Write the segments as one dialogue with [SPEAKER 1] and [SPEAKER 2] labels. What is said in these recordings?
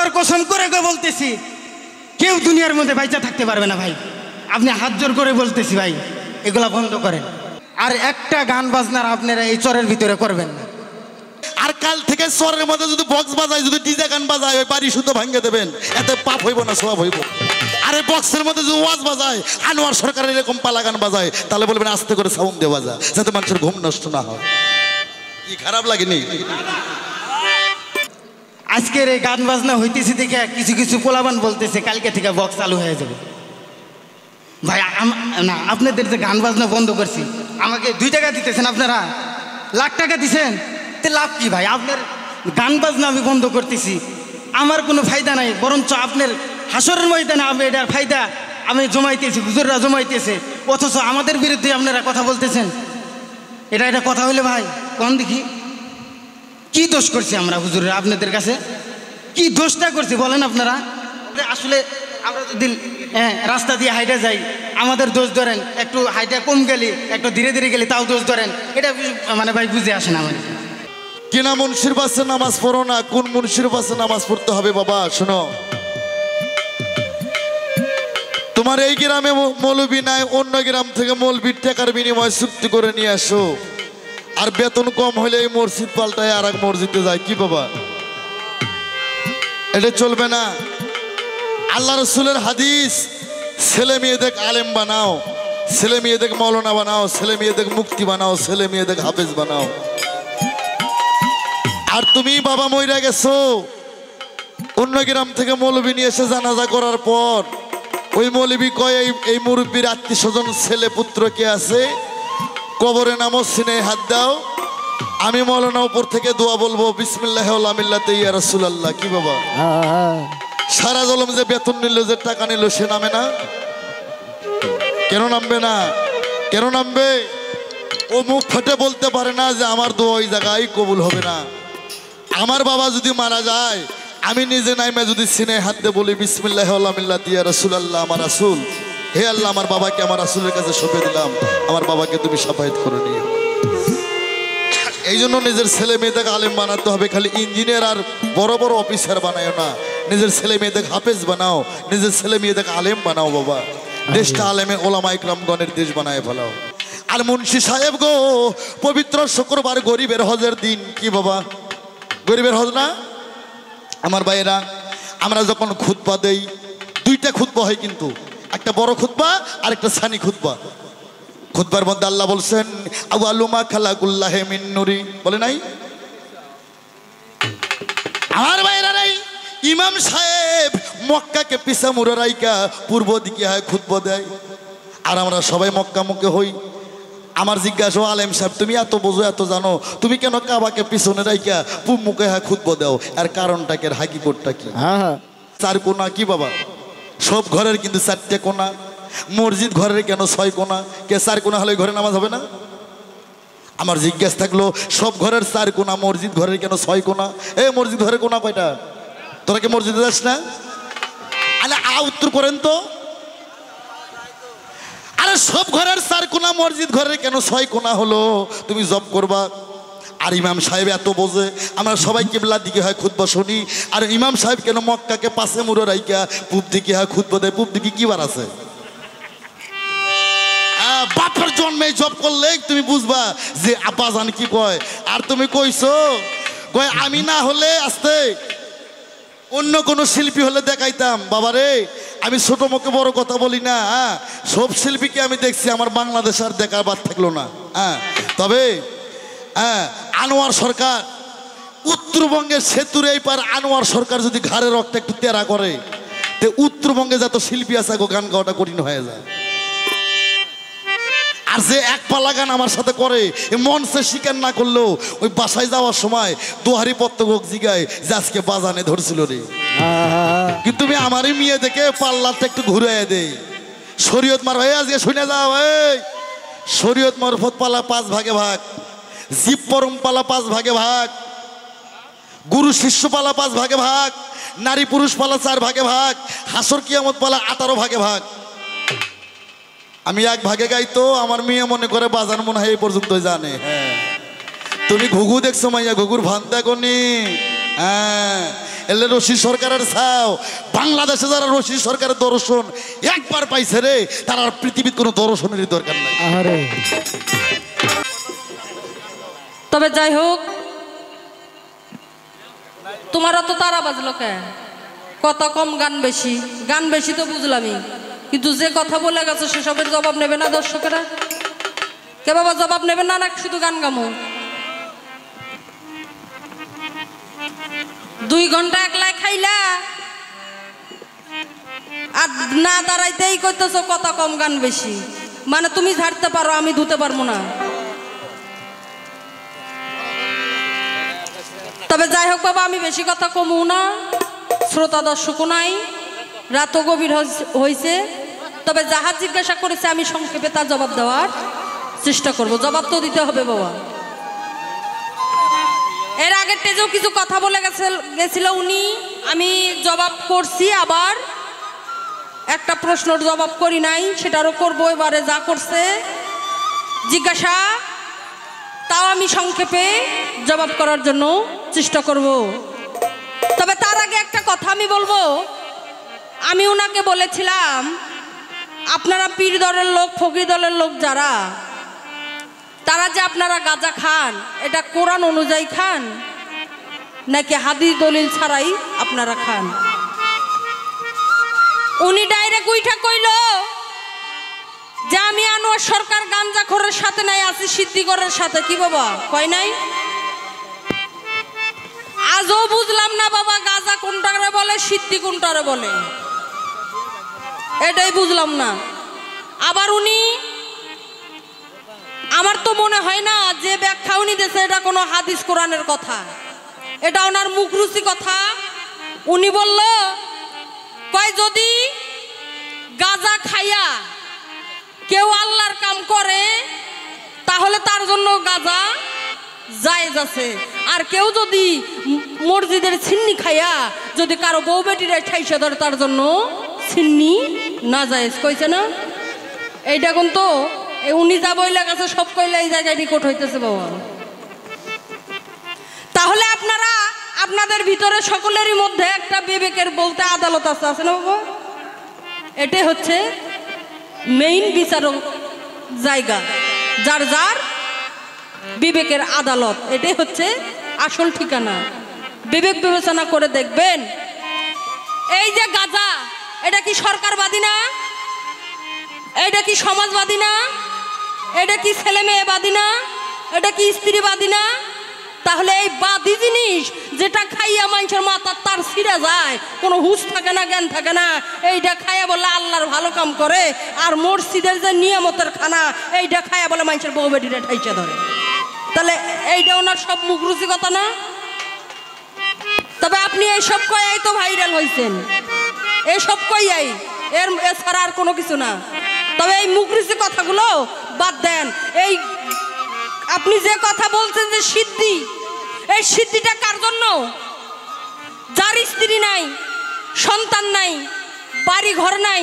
[SPEAKER 1] আল্লাহর কসম করে বলতেছি, কেউ দুনিয়ার মধ্যে বাইচা থাকতে পারবে না ভাই। আপনি হাত জোর করে বলতেছি ভাই, এগুলা বন্ধ করেন। আর একটা গান বাজনার আপনারা এই চরের ভিতরে করবেন না।
[SPEAKER 2] আর কাল থেকে চরের মধ্যে যদি বক্স বাজায়, যদি ডিজে গান বাজায়, ওই বাড়ি শুদ্ধ ভাঙিয়ে দেবেন, এতে পাপ হইব না সওয়াব হইব। আর এই বক্সের মধ্যে যদি ওয়াজ বাজায়, আনোয়ার সরকারের এরকম পালা গান বাজায়, তাহলে বলবেন আস্তে করে সাউন্ড দিয়ে বাজা, যাতে মানুষের ঘুম নষ্ট না হয়। কি খারাপ লাগেনি?
[SPEAKER 1] আজকের এই গান বাজনা হইতেছে দেখে কিছু কিছু পোলাবান বলতেছে কালকে থেকে বক্স চালু হয়ে যাবে। ভাই না, আপনাদের যে গান বাজনা বন্ধ করছি, আমাকে 2 টাকা দিতেছেন, আপনারা লাখ টাকা দিছেন, তে লাভ কি ভাই? আপনার গান বাজনা আমি বন্ধ করতেছি, আমার কোনো ফায়দা নাই, বরঞ্চ আপনার হাসরের ময়দানে আমি এটার ফায়দা আমি জমাইতেছি, হুজুররা জমাইতেছে, অথচ আমাদের বিরুদ্ধে আপনারা কথা বলতেছেন। এটা কথা হইলে ভাই কোন দেখি কি দোষ করছি আমরা হুজুররা আপনাদের কাছে? কি দোষটা করছি বলেন আপনারা? আসলে আমরা যদি রাস্তা দিয়ে হাইটে যাই, আমাদের দোষ ধরেন, একটু হাইটে কম গেলি, একটু ধীরে ধীরে গেলি তাও দোষ ধরেন, এটা মানে ভাই বুঝে আসে না আমার।
[SPEAKER 2] কিনা মুন্সির পাশে নামাজ পড়ো না, কোন মুন্সির পাশে নামাজ পড়তে হবে বাবা? শোনো, তোমার এই গ্রামে মৌলবি নাই, অন্য গ্রাম থেকে মৌলবির টাকার বিনিময়ে চুক্তি করে নিয়ে আসো, আর বেতন কম হলে এই মসজিদ পাল্টায় আর এক মসজিদে যায়। কি বাবা, এটা চলবে না। আল্লাহ রসুলের হাদিস, ছেলে মেয়েদের আলেম বানাও, ছেলে মেয়েদের মৌলানা বানাও, ছেলে মেয়েদের মুক্তি বানাও, ছেলে মেয়েদের হাফেজ বানাও। আর তুমি বাবা মইরা গেছো, অন্য গ্রাম থেকে মৌলবি নিয়ে এসে জানাজা করার পর ওই মৌলবি কয় এই মুরব্বীর আত্মীয় স্বজন ছেলে পুত্র কে আছে, কবরে নামো, সিনে হাত দাও, আমি মৌলানা উপর থেকে দোয়া বলবো, বিসমিল্লাহ ওয়া মিল্লাতে ইয়া রাসূলুল্লাহ। কি বাবা, সারা জলম যে বেতন নিল, যে টাকা নিল, সে নামে না? কেন নামবে না? কেন নামবে? ও মুখ ফেটে বলতে পারে না যে আমার দোয়া ওই জায়গায় কবুল হবে না। আমার বাবা যদি মারা যায়, আমি নিজে নাইমে যদি সিনে হাত দিয়ে বলি, বিসমিল্লাহ ওয়া মিল্লাতে ইয়া রাসূলুল্লাহ, আমার রাসূল, হে আল্লাহ, আমার বাবাকে আমার রাসূলের কাছে সঁপে দিলাম, আমার বাবাকে তুমি সাফায়াত করে নিও। এই জন্য নিজের ছেলে মেয়েদের আলেম বানাতে হবে। খালি ইঞ্জিনিয়ার আর বড় বড় অফিসার বানায় না, নিজের ছেলে মেয়েদের হাফেজ বানাও, নিজের ছেলে মেয়েদের আলেম বানাও বাবা। দেশটা আলেমে ওলামা ইকরামগণের দেশ বানায় ফেলাও। আর মুন্সি সাহেব গো, পবিত্র শুক্রবার গরিবের হজের দিন। কি বাবা, গরিবের হজ না? আমার ভাইয়েরা, আমরা যখন খুতবা দেই, 2টা খুতবা হয় কিন্তু, একটা বড় খুতবা আর একটা সানি খুতবা। খুতবার মধ্যে আল্লাহ বলছেন, আউয়ালু মা খালাকুল্লাহি মিন নূরি, বলে নাই? আমার ভাইয়েরা, নাই ইমাম সাহেব মক্কাকে পিছা মুড়ে রাইকা পূর্ব দিকে হয় খুতবা দেয়, আর আমরা সবাই মক্কা মুখে হই। আমার জিজ্ঞাসা, আলেম সাহেব তুমি এত বোঝো, এত জানো, তুমি কেন কাবাকে পিছনে রাইকা পূর্ব মুখে হয় খুতবা দাও? আর কারণটা কি, হাকিকতটা কি? 4 কোনা। কি বাবা, সব ঘরের কিন্তু 4টে কোনা, মসজিদ ঘরের কেন 6 কোনা? কে 4 কোনা হলে ঘরে নামাজ হবে না? আমার জিজ্ঞাসা থাকলো, সব ঘরের 4 কোনা, মসজিদ ঘরের কেন 6 কোনা? এই মসজিদ ঘরের কোনা কয়টা? তোরা কি মসজিদে যাস না? আরে উত্তর করেন তো। আরে সব ঘরের 4 কোনা, মসজিদ ঘরের কেন 6 কোনা হলো? তুমি জব করবা। আর ইমাম সাহেব এত বোঝে, আমরা সবাই কিবলার দিকে হয় খুতবা শুনি, আর ইমাম সাহেব কেন মক্কাকে পাশে মুড়ে রাইকা পূব দিকে হয় খুতবা দেয়? পূব দিকে কি বার আছে? বাপের জন্মে জব করলে তুমি বুঝবা যে আপা জান কি কয়। আর তুমি কইছো, কয় আমি না হলে আসতে অন্য কোনো শিল্পী হলে দেখাইতাম। বাবারে, আমি ছোট মুখে বড় কথা বলি না। সব শিল্পীকে আমি দেখছি, আমার বাংলাদেশ আর দেখার বাদ থাকলো না। তবে আনোয়ার সরকার, উত্তরবঙ্গের সেতুর এই পার আনোয়ার সরকার যদি ঘাড়ের রক্তটা একটু তেরা করে, তো উত্তরবঙ্গে যত শিল্পী আছে গান গাওয়াটা কঠিন হয়ে যায়। আর যে এক পালা গান আমার সাথে করে, মঞ্চে স্বীকার না করলেও ওই বাসায় যাওয়ার সময় দোহারি পত্তক জিগায় যে আজকে বাজানে ধরছিল রে। কিন্তু তুমি আমারই মেয়ে দেখে পাল্লাটা একটু ঘুরে দেই। শরীয়ত মার হয়ে আজকে শুনে যাও, এই শরীয়ত মারফত পালা 5 ভাগে ভাগ, জীব পরম পালা 5 ভাগে ভাগ, গুরু শিষ্য পালা 5 ভাগে ভাগ, নারী পুরুষ পালা 4 ভাগে ভাগ, হাসর কিয়ামত পালা 18 ভাগে ভাগ। আমি 1 ভাগে গাই, তো আমার মেয়ে মনে করে বাজান মনে হয় এই পর্যন্ত জানে। তুমি ঘুঘু দেখছো মাইয়া, ঘুঘুর ভান দেখনি? এলে রশি সরকারের ছাও। বাংলাদেশে যারা রশি সরকারের দর্শন একবার পাইছে রে, তার আর পৃথিবীর কোনো দর্শনেরই দরকার নাই।
[SPEAKER 1] আরে
[SPEAKER 3] তবে যাই হোক, তোমারও তো তারা বাজলো কে? কথা কম গান বেশি, গান বেশি তো বুঝলামই, কিন্তু যে কথা বলে গেছে সেসবের জবাব নেবে না দর্শকেরা? কে বাবা জবাব নেবে না, না শুধু গান গামো? 2 ঘন্টা একলাই খাইলা আর না দাঁড়াইতেই কইতেছো কথা কম গান বেশি, মানে তুমি ঝাড়তে পারো আমি ধুতে পারবো না। তবে যাই হোক বাবা, আমি বেশি কথা কমু না, শ্রোতা দর্শকও নাই, রাতও গভীর হয়েছে। তবে যাহা জিজ্ঞাসা করেছে আমি সংক্ষেপে তার জবাব দেওয়ার চেষ্টা করব। জবাব তো দিতে হবে বাবা। এর আগের টেজেও কিছু কথা বলে গেছিল উনি, আমি জবাব করছি, আবার একটা প্রশ্নের জবাব করি নাই, সেটারও করবো। এবারে যা করছে জিজ্ঞাসা, তাও আমি সংক্ষেপে জবাব করার জন্য চেষ্টা করব। তবে তার আগে একটা কথা আমি বলবো। আমি ওনাকে বলেছিলাম, আপনারা পীর দলের লোক, ফকির দলের লোক যারা, তারা যে আপনারা গাঁজা খান, এটা কোরআন অনুযায়ী খান নাকি হাদিস দলিল ছাড়াই আপনারা খান? উনি ডাইরেক্ট উইঠা কইল যে আমি আনোয়ার সরকার গাঞ্জাখোরের সাথে নাই, আছি সিদ্দিকরের সাথে। কি বাবা কয় নাই? আজও বুঝলাম না বাবা, গাঁজা কোনটারে বলে, সিদ্ধি কোনটারে বলে, এটাই বুঝলাম না। আবার উনি, আমার তো মনে হয় না যে ব্যাখ্যা উনি দিয়েছে এটা কোনো হাদিস কোরআনের কথা, এটা ওনার মুখরুচি কথা। উনি বলল, কয় যদি গাঁজা খাইয়া কেউ আল্লাহর কাম করে তাহলে তার জন্য গাঁজা জায়েজ আছে, আর কেউ যদি মসজিদের ছিন্নি খাইয়া যদি কারো বউ বেটিরে ঠাইসা ধরে তার জন্য ছিন্নি না জায়েজ। কইছে না? এইটা কিন্তু উনি যা বইলা গেছে সব কইলে এই জায়গায় রেকর্ড হইতেছে বাবা। তাহলে আপনারা আপনাদের ভিতরে সকলেরই মধ্যে একটা বিবেকের বলতে আদালত আছে না বাবা? এটাই হচ্ছে মেইন বিচারক জায়গা, যার যার বিবেকের আদালত, এটাই হচ্ছে আসল ঠিকানা। বিবেক বিবেচনা করে দেখবেন, এই যে গাঁজা, এটা কি সরকারবাদী না? এটা কি সমাজবাদী না? এটা কি ছেলে মেয়েবাদী না? এটা কি স্ত্রীবাদী না? তাহলে এই বাদী জিনিস যেটা খাইয়া মানুষের মাথা তার ছিঁড়া যায়, কোনো হুঁশ থাকে না, জ্ঞান থাকে না, এইটা খাইয়া বলে আল্লাহর ভালো কাম করে, আর মসজিদের যে নিয়ামতের খানা এইটা খাইয়া বলে মানুষের বউ বেটিটা ঠাইচা ধরে। তাহলে এইটা ওনার সব মুখরুচি কথা না? তবে আপনি এইসব কয়াই তো ভাইরাল হয়েছেন, এইসব কয়াই, এছাড়া আর কোনো কিছু না। তবে এই মুখরুচি কথাগুলো বাদ দেন। এই আপনি যে কথা বলছেন যে সিদ্ধি, এই সিদ্ধিটা কার জন্য? যার স্ত্রী নাই, সন্তান নাই, বাড়ি ঘর নাই,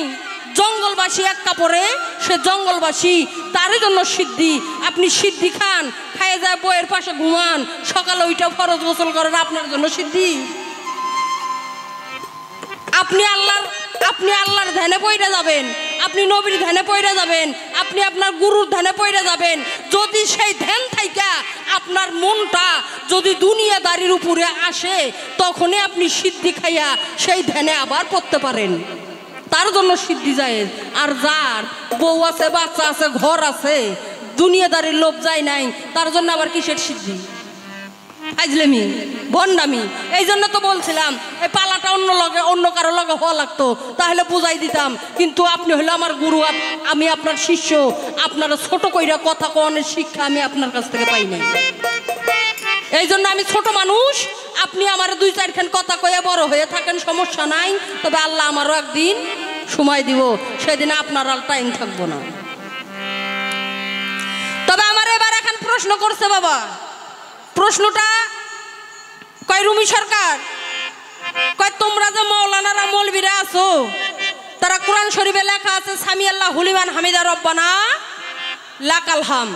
[SPEAKER 3] জঙ্গলবাসী, এক কাপড়ে সে জঙ্গলবাসী, তার জন্য সিদ্ধি। আপনি সিদ্ধি খান, খাইয়ে যায় বইয়ের পাশে ঘুমান, সকালে ওইটা ফরজ গোসল করেন, আপনার জন্য সিদ্ধি? আপনি আল্লাহর ধ্যানে পইরা যাবেন, আপনি নবীর ধ্যানে পইরা যাবেন, আপনি আপনার গুরুর ধ্যানে পইরা যাবেন। যদি সেই ধ্যান থাইকা আপনার মনটা যদি দুনিয়াদারির উপরে আসে, তখনই আপনি সিদ্ধি খাইয়া সেই ধ্যানে আবার পড়তে পারেন, তার জন্য সিদ্ধি জায়েজ। আর যার বউ আছে, বাচ্চা আছে, ঘর আছে, দুনিয়াদারির লোভ যায় নাই, তার জন্য আবার কিসের সিদ্ধি? আজলেমি, ভণ্ডামি। এই জন্য তো বলছিলাম এই পালাটা অন্য কারো লগে হওয়া লাগতো, তাহলে বুঝাই দিতাম। কিন্তু আপনি হলো আমার গুরু, আমি আপনার শিষ্য, আপনারা ছোট কইরা কথা কনের শিক্ষা আমি আপনার কাছ থেকে পাই নাই। এই জন্য আমি ছোট মানুষ, আপনি আমার 2-4 খান কথা কয়ে বড় হয়ে থাকেন, সমস্যা নাই। তবে আল্লাহ আমারও একদিন সময় দিব, সেদিন আপনার আর টাইম থাকবো না। তবে আমার এবার এখন প্রশ্ন করছে বাবা, প্রশ্নটা কয় রুমি সরকার, কয় তোমরা যে মৌলানারা মৌলবীরা আছো, তারা কোরআন শরীফে লেখা আছে সামি আল্লাহ হুলিমান হামিদা রব্বানা লাকাল হাম,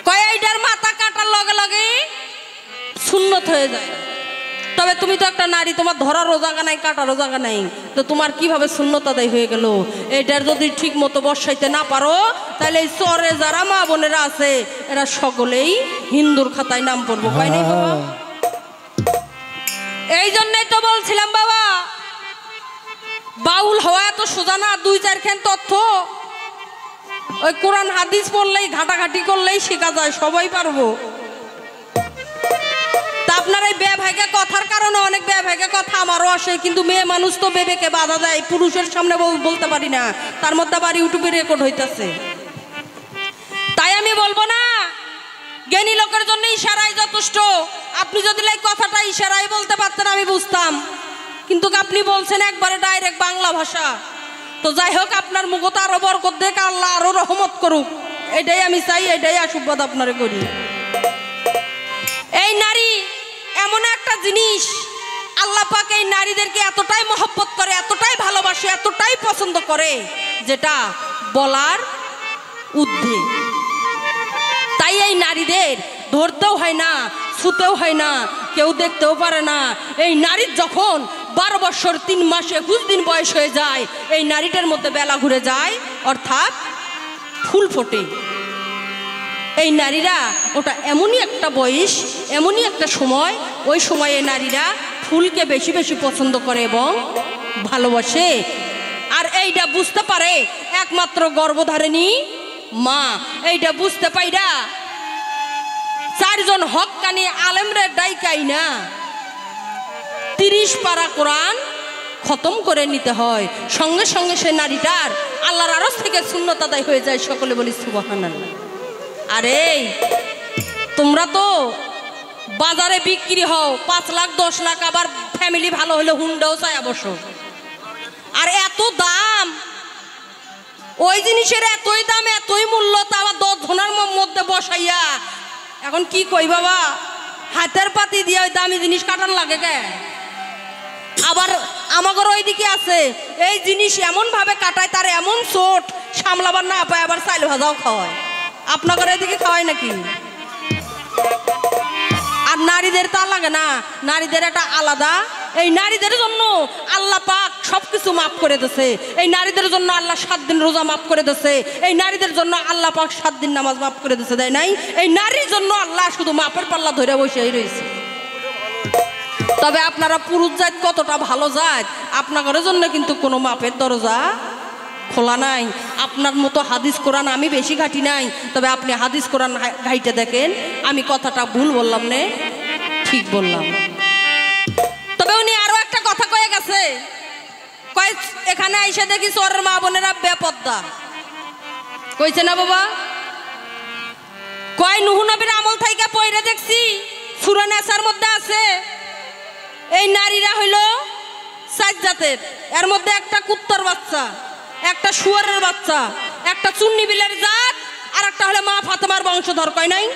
[SPEAKER 3] কয় এইটার মাথা কাটার লগে লগে সুন্নত হয়ে যায়। তো তবে তুমি তো একটা নারী, তোমার ধরারও জায়গা নাই, কাটারও জায়গা নাই, তো তোমার কিভাবে শূন্যত আদায় হয়ে গেল? এটার যদি ঠিক মতো বসাইতে না পারো, তাহলে এই চরে যারা মা বোনেরা আছে এরা সকলেই হিন্দুর খাতায় নাম পড়বো, হয় নাই বাবা? এই জন্যই তো বলছিলাম বাবা, বাউল হওয়া এত সোজা না। 2-4 তথ্য ওই কোরআন হাদিস পড়লেই, ঘাটাঘাটি করলেই শেখা যায়, সবাই পারবো। তা আপনার এই বেভাগে কথার কারণে অনেক বেভাগে কথা আমারও আসে, কিন্তু মেয়ে মানুষ তো বেবেকে বাধা দেয়, পুরুষের সামনে বলতে পারি না, তার মধ্যে আবার ইউটিউবে রেকর্ড হইতেছে। তাই আমি বলবো না, জ্ঞানী লোকের জন্য ইশারাই যথেষ্ট। আপনি যদি এই কথাটা ইশারাই বলতে পারতেন আমি বুঝতাম, কিন্তু আপনি বলছেন একবারে ডাইরেক্ট বাংলা ভাষা। তো যাই হোক, আপনার মুখতে আরো বরকত দেখ, আল্লাহ আরো রহমত করুক, এটাই আমি চাই, এটাই আশীর্বাদ আপনারে করি। এই নারী এমন একটা জিনিস, আল্লাহ পাক এই নারীদেরকে এতটাই মহব্বত করে, এতটাই ভালোবাসে, এতটাই পছন্দ করে, যেটা বলার ঊর্ধ্বে। তাই এই নারীদের ধরতেও হয় না, ছুতেও হয় না, কেউ দেখতেও পারে না। এই নারীর যখন 12 বছর 3 মাস 21 দিন বয়স হয়ে যায়, এই নারীটার মধ্যে বেলা ঘুরে যায়, অর্থাৎ ফুল ফোটে। এই নারীরা ওটা এমনই একটা বয়স, এমনই একটা সময়, ওই সময়ে নারীরা ফুলকে বেশি বেশি পছন্দ করে এবং ভালোবাসে। আর এইটা বুঝতে পারে একমাত্র গর্ভধারিণী মা। এইটা বুঝতে পাইরা 4 জন হক্কানি আলেমরে ডাইকাই না 30 পারা কোরআন খতম করে নিতে হয়। সঙ্গে সঙ্গে সে নারীটার আল্লাহর আরশ থেকে সুন্নত আদায় হয়ে যায়। সকলে বলি সুবহানাল্লাহ। আরে তোমরা তো বাজারে বিক্রি হও 5 লাখ 10 লাখ, আবার ফ্যামিলি ভালো হলে হুন্ডাও চাই অবশ্য। আর এত দাম, ওই জিনিসের এতই দাম, এতই মূল্য, তা আবার 10 জনের মধ্যে বসাইয়া এখন কি কই বাবা, হাতের পাতি দিয়ে ওই দামি জিনিস কাটার লাগে কে? আবার আমাদের ওইদিকে আছে এই জিনিস এমন ভাবে কাটায়, তার এমন চোট সামলাবার না পায়, আবার চাইল ভাজাও খাওয়ায়। আপনাদের এদিকে খাওয়ায় নাকি? আর নারীদের তা লাগে না, নারীদের একটা আলাদা। এই নারীদের জন্য আল্লাহ পাক সবকিছু মাফ করে দিয়েছে। এই নারীদের জন্য আল্লাহ 7 দিন রোজা মাফ করে দিয়েছে। এই নারীদের জন্য আল্লাহ পাক 7 দিন নামাজ মাফ করে দিয়েছে, দেয় নাই? এই নারীর জন্য আল্লাহ শুধু মাপের পাল্লা ধরে বসেই রয়েছে। তবে আপনারা পুরুষ জাত কতটা ভালো জাত, আপনাদের জন্য কিন্তু কোনো মাপের দরজা খোলা নাই। আপনার মতো হাদিস কোরআন আমি বেশি ঘাটি নাই, তবে আপনি হাদিস কোরআন ঘাইতে দেখেন। আমি কথাটা ভুল বললাম না, ঠিক বললাম। তবে উনি আরো একটা কথা কয়ে গেছে, কয় এখানে এসে দেখি চরের মা বোনেরা বেপদ্দা। কইছে না বাবা? কয় নূহ নবীর আমল থাইকা পয়রা দেখছি, সূরা নাসার মধ্যে আছে এই নারীরা হইল 4 জাতের। এর মধ্যে একটা কুত্তার বাচ্চা, একটা শুয়ারের বাচ্চা, একটা চুন্নি বিলের জাত, আর একটা হলো মা ফাতেমার বংশধর। কয় নাই?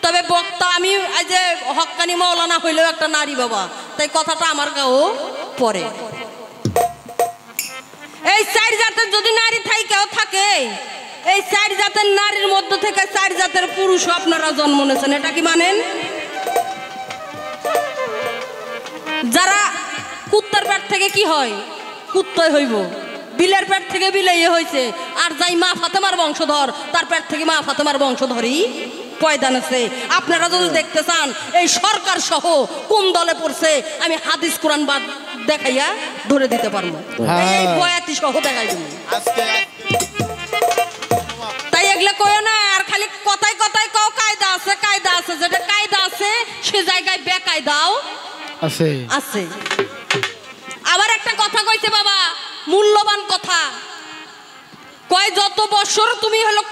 [SPEAKER 3] তবে বক্তা আমি আজ হক্কানি মাওলানা হইলেও একটা নারী বাবা, তাই কথাটা আমার গাও পড়ে। এই 4 জাতের যদি নারী কেউ থাকে, এই 4 জাতের নারীর মধ্য থেকে 4 জাতের পুরুষও আপনারা জন্ম নিয়েছেন, এটা কি মানেন? যারা কুত্তার পেট থেকে কি হয়? কুত্তাই হইব। বিলের পেট থেকে বিলাই হয়েছে। আর যাই মা ফাতেমার বংশধর, তার পেট থেকে মা ফাতেমার বংশধরই পয়দা নেছে। আপনারা যদি দেখতে চান এই সরকার সহ কোন দলে পড়ছে, আমি হাদিস কোরআন বাদ দেখাইয়া ধরে দিতে পারবো। এই বয়াতি সহ দেখাই দেবো। তাই এগুলো কয় না, আর খালি কথায় কথায় কও কায়দা আছে, কায়দা আছে। যেটা কায়দা আছে সে জায়গায় বেকায়দাও আছে আছে। আবার একটা কথা কইছে বাবা, মূল্যবান কথা। কয় যত বছর তুমি হলো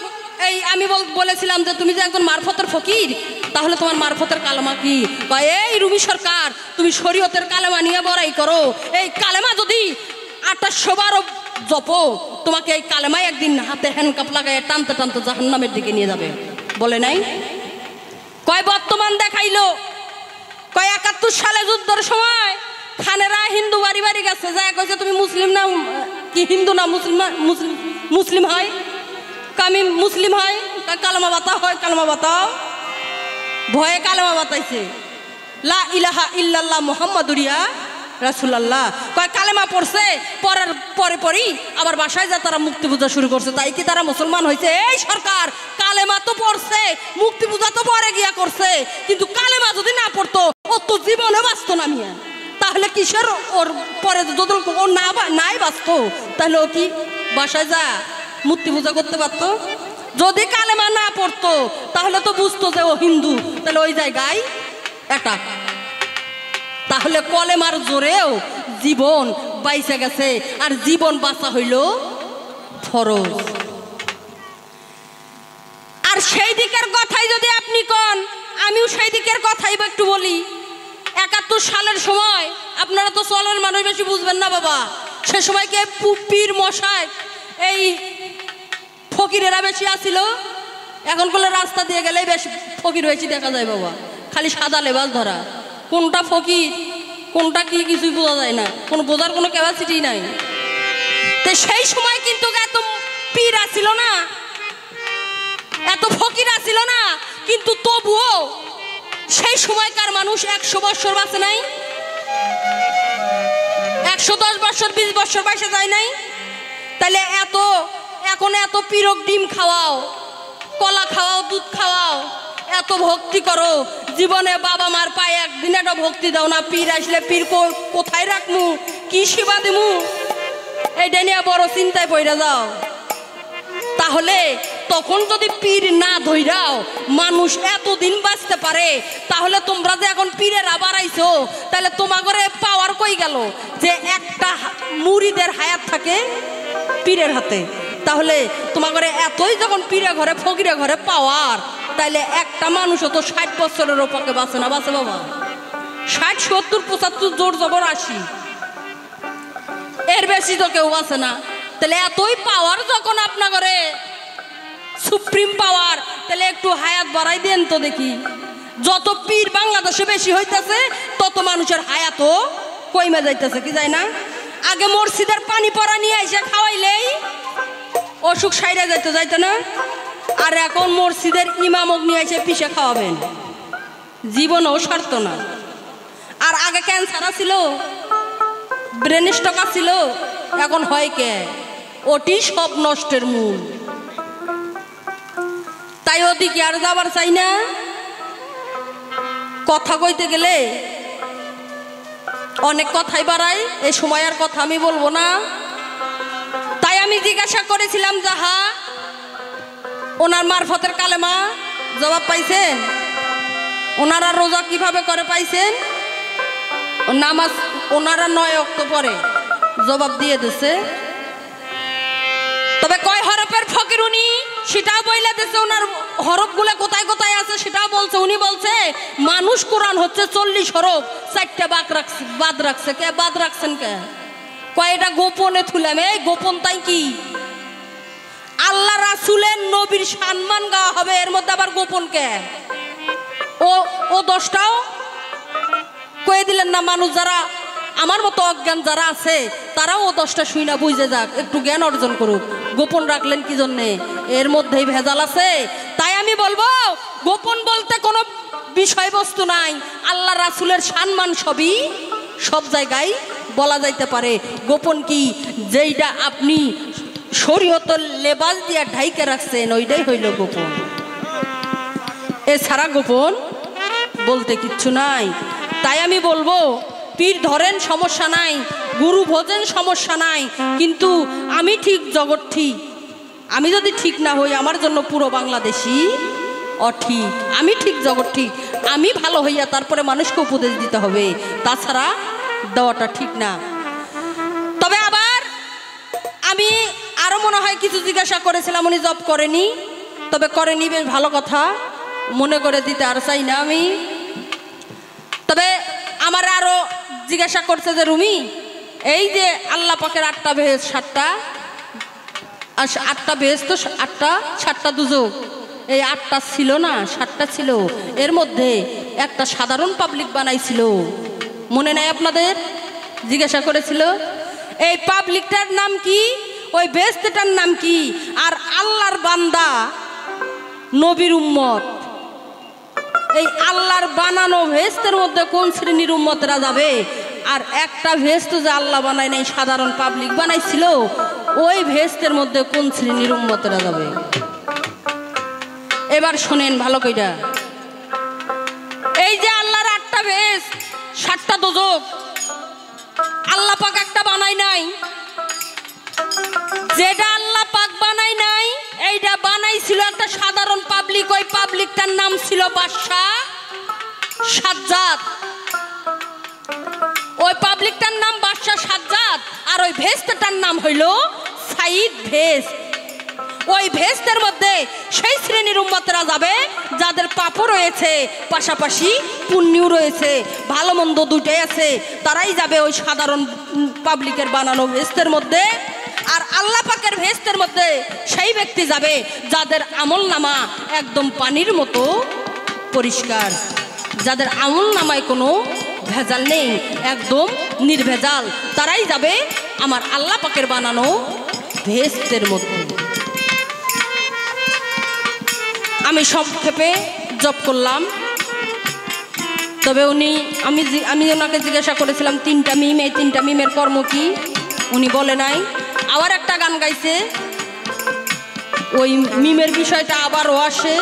[SPEAKER 3] এই আমি বলেছিলাম যে তুমি যে একজন মারফতের ফকির, তাহলে তোমার মারফতের কালেমা কি? কয় এই রুমি সরকার, তুমি শরীয়তের কালেমা নিয়ে বড়াই করো। এই কালেমা যদি 2800 বারও জপো, তোমাকে এই কালেমাই একদিন হাতে হ্যান্ডকাপ লাগায় টানতে টানতে জাহান্নামের দিকে নিয়ে যাবে। বলে নাই? কয় বর্তমান দেখাইলো, কয় 71 সালে যুদ্ধের সময় খানেরা হিন্দু বাড়ি বাড়ি গেছে, যা কইছে তুমি মুসলিম না কি হিন্দু না মুসলিম হয়? আমি মুসলিম হয়, কালেমা বাতাও হয়, কালেমা বাতাও। ভয়ে কালেমা বাতাইছে। লা ইলাহা ইল্লাল্লাহ মুহাম্মাদুরিয়া রাসূলুল্লাহ কয় কালেমা পড়ছে, পড়ার পরেই আবার বাসায় যা তারা মুক্তি পূজা শুরু করছে। তাই কি তারা মুসলমান হয়েছে? এই সরকার কালেমা তো পড়ছে, মুক্তি পূজা তো পরে গিয়া করছে, কিন্তু কালেমা যদি না পড়তো ও তো জীবনে বাঁচতো না মিয়া। তাহলে কিসের ওর পরে যদি ও নাই বাঁচতো তাহলে ও কি বাসায় যা মূর্তি পূজা করতে পারতো? যদি কালেমা না পড়তো তাহলে তো বুঝতো যে ও হিন্দু, তাহলে ওই জায়গায় এটা। তাহলে কলেমার জোরেও জীবন বাইসে গেছে, আর জীবন বাঁচা হইল ফরজ। আর সেই দিকের কথাই যদি আপনি কন, আমিও সেই দিকের কথাই একটু বলি। 71 সালের সময়, আপনারা তো চলের মানুষ বেশি বুঝবেন না বাবা, সে সময় কে পীর মশাই এই ফকিরেরা বেশি আসিল। এখন করলে রাস্তা দিয়ে গেলেই বেশি ফকির হয়েছি দেখা যায় বাবা, খালি সাদা লেবাস ধরা। কোনটা ফকির কোনটা কি কিছুই বোঝা যায় না, কোনো বোঝার কোনো ক্যাপাসিটি নাই। তো সেই সময় কিন্তু এত পীর আসিল না, এত ফকির আসিল না, কিন্তু তবুও সেই সময়কার মানুষ 100 বছর বাঁচে নাই, 110 বছর 20 বছর বয়সে যায় নাই। তাহলে এখন এত পিরক ডিম খাওয়াও, কলা খাওয়াও, দুধ খাওয়াও, এত ভক্তি করো, জীবনে বাবা মার পায়ে একদিন একটা ভক্তি দাও না। পীর আসলে পীর কোথায় রাখমু, কি সেবা দিমু, এইটা নিয়ে বড় চিন্তায় পড়ে যাও। তাহলে তখন যদি পীর না ধইরাও মানুষ এতদিন বাঁচতে পারে, তাহলে তোমরা যে এখন পীরের আবার আইছো, তাহলে তোমাগরে পাওয়ার কই গেল যে একটা মুরিদের হায়াত থাকে পীরের হাতে। তাহলে তোমাগরে এতই যখন পীরে ঘরে ফকিরে ঘরে পাওয়ার, তাইলে একটা মানুষও তো 60 বছরের ওপরে বাঁচে না, বাঁচে বাবা 60 70 75 জোর জবর 80, এর বেশি তো কেউ বাঁচে না। তাহলে এতই পাওয়ার যখন আপনার ঘরে সুপ্রিম পাওয়ার, তাহলে একটু হায়াত বাড়াই দেন তো দেখি। যত পীর বাংলাদেশে বেশি হইতেছে তত মানুষের হায়াতও কইমে যাইতেছে, কি যায় না? আগে মসজিদের পানি পড়া নিয়ে এসে খাওয়াইলেই অসুখ সাইরা যাইতো না, আর এখন মসজিদের ইমামক নিয়ে এসে পিষে খাওয়াবেন, জীবনও সারত না। আর আগে ক্যান্সার ছিল, ব্রেন স্ট্রোক ছিল, এখন হয় কে? ওটি সব নষ্টের মূল। তাই ওদিকে আর যাবার চাই না। কথা কইতে গেলে অনেক কথাই বাড়াই, এই সময় আর কথা আমি বলবো না। তাই আমি জিজ্ঞাসা করেছিলাম যাহা, ওনার মারফতের কালেমা জবাব পাইছেন? ওনারা রোজা কিভাবে করে পাইছেন? নামাজ ওনারা 9 ওয়াক্ত পরে জবাব দিয়ে দিছে। তবে কয় হরফের ফকির উনি সেটাও বইলা দিছে, ওনার হরফগুলো কোথায় কোথায় আছে সেটাও বলছে। উনি বলছে মানুষ কোরআন হচ্ছে 40 হরফ, 4টা বাদ রাখছে। কে বাদ রাখছেন? কে কয় এটা গোপনে থুলাম। এই গোপন তাই কি? আল্লাহ রাসূলের নবীর সম্মান গাওয়া হবে, এর মধ্যে আবার গোপন কে? ও 10টাও কয়ে দিলেন না? মানুষ যারা আমার মতো অজ্ঞান যারা আছে তারাও ও 10টা শুই না বুঝে যাক, একটু জ্ঞান অর্জন করুক। গোপন রাখলেন কি জন্যে? এর মধ্যেই ভেজাল আছে। তাই আমি বলবো গোপন বলতে কোনো বিষয়বস্তু নাই, আল্লাহ রাসূলের সম্মান সবই সব জায়গায় বলা যাইতে পারে। গোপন কি? যেইটা আপনি শরীয়তের লেবাস দিয়া ঢাইকে রাখছেন ওইটাই হইল গোপন, এছাড়া গোপন বলতে কিচ্ছু নাই। তাই আমি বলবো পীর ধরেন সমস্যা নাই, গুরু ভোজেন সমস্যা নাই, কিন্তু আমি ঠিক জগৎ ঠিক। আমি যদি ঠিক না হই আমার জন্য পুরো বাংলাদেশি অঠিক। আমি ঠিক জগৎ ঠিক, আমি ভালো হইয়া তারপরে মানুষকে উপদেশ দিতে হবে, তাছাড়া দেওয়াটা ঠিক না। তবে আবার আমি আরো মনে হয় কিছু জিজ্ঞাসা করেছিলাম, উনি জব করেনি। তবে করেনি, বেশ ভালো কথা, মনে করে দিতে আর চাই না আমি। তবে আমার আরো জিজ্ঞাসা করছে যে রুমি, এই যে আল্লাহ পাকের 8টা বেহেশত 7টা, আর 8টা বেহেশত 8টা 7টা দুজক, এই 8টা ছিল না 7টা ছিল, এর মধ্যে একটা সাধারণ পাবলিক বানাইছিল, মনে নাই আপনাদের? জিজ্ঞাসা করেছিল এই পাবলিকটার নাম কি, ওই বেহেশতটার নাম কি, আর আল্লাহর বান্দা নবীর উম্মত এই আল্লাহর বানানো ভেস্তের মধ্যে কোন শ্রেণীর উম্মতরা যাবে, আর একটা ভেস্ত যে আল্লাহ বানায় নাই, সাধারণ পাবলিক বানাইছিল, ওই ভেস্তের মধ্যে কোন শ্রেণীর উম্মতরা যাবে? এবার শোনেন ভালো কইরা। এই যে আল্লাহর 8টা ভেস্ত, 7টা দোজক, আল্লাহ পাক একটা বানায় নাই। যেটা আল্লাহ পাক বানায় নাই, এইটা বানাইছিল একটা সাধারণ পাবলিক। ওই পাবলিকটার নাম ছিল বাদশাহ সাজ্জাদ। ওই পাবলিকটার নাম বাদশাহ সাজ্জাদ, আর ওই ভেস্টটার নাম হইল সাইদ ভেস্ট। ওই ভেস্টের মধ্যে সেই শ্রেণীর উম্মতরা যাবে যাদের পাপও রয়েছে, পাশাপাশি পুণ্যও রয়েছে, ভালো মন্দ দুটাই আছে। তারাই যাবে ওই সাধারণ পাবলিকের বানানো ভেস্টের মধ্যে। আর আল্লাহ পাকের ভেস্টের মধ্যে সেই ব্যক্তি যাবে যাদের আমল নামা একদম পানির মতো পরিষ্কার, যাদের আমল নামায় কোনো ভেজাল নেই, একদম নির্ভেজাল। তারাই যাবে আমার আল্লাহ পাকের বানানো ভেস্টের মধ্যে। আমি সংক্ষেপে জব করলাম। তবে আমি ওনাকে জিজ্ঞাসা করেছিলাম 3টা মিম, এই 3টা মিমের কর্ম কি, উনি বলে নাই। আবার একটা গান গাইছে, ওই মিমের বিষয়টা আবারও আসে,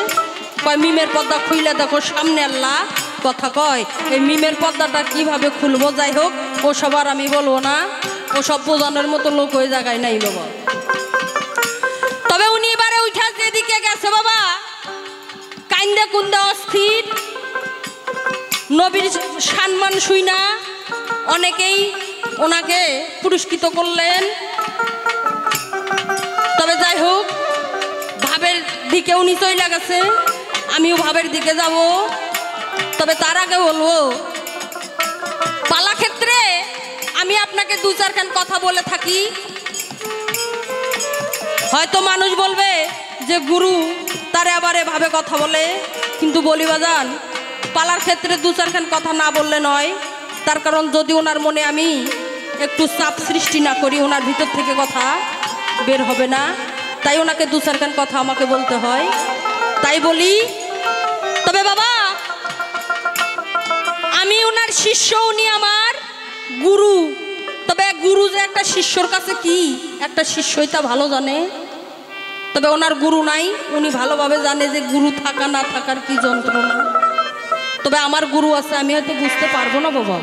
[SPEAKER 3] কয় মিমের পর্দা খুইলে দেখো সামনে আল্লাহ কথা কয়। এই মিমের পর্দাটা কিভাবে খুলবো, যাই হোক ও সবার আমি বলবো না, ও সব বোঝানোর মতো লোক ওই জায়গায় নাই বাবা। তবে উনি এবারে উঠা যেদিকে গেছে বাবা, কাইন্দা কুন্দা অস্থির, নবীর সম্মান শুই না, অনেকেই ওনাকে পুরস্কৃত করলেন। তবে যাই হোক, ভাবের দিকে উনি চলে গেছে, আমিও ভাবের দিকে যাব। তবে তার আগে বলবো, পালা ক্ষেত্রে আমি আপনাকে 2-4 কথা বলে থাকি। হয়তো মানুষ বলবে যে গুরু তারে আবার এভাবে কথা বলে, কিন্তু বলি বাজান, পালার ক্ষেত্রে 2-4 কথা না বললে নয়। তার কারণ যদি ওনার মনে আমি একটু চাপ সৃষ্টি না করি, ওনার ভিতর থেকে কথা বের হবে না। তাই ওনাকে 2-4 কথা আমাকে বলতে হয়, তাই বলি। তবে বাবা, আমি ওনার শিষ্য, উনি আমার গুরু। তবে গুরু যে একটা শিষ্যর কাছে কি, একটা শিষ্যই তা ভালো জানে। তবে ওনার গুরু নাই, উনি ভালোভাবে জানে যে গুরু থাকা না থাকার কি যন্ত্রণা। তবে আমার গুরু আছে, আমি হয়তো বুঝতে পারবো না বাবা,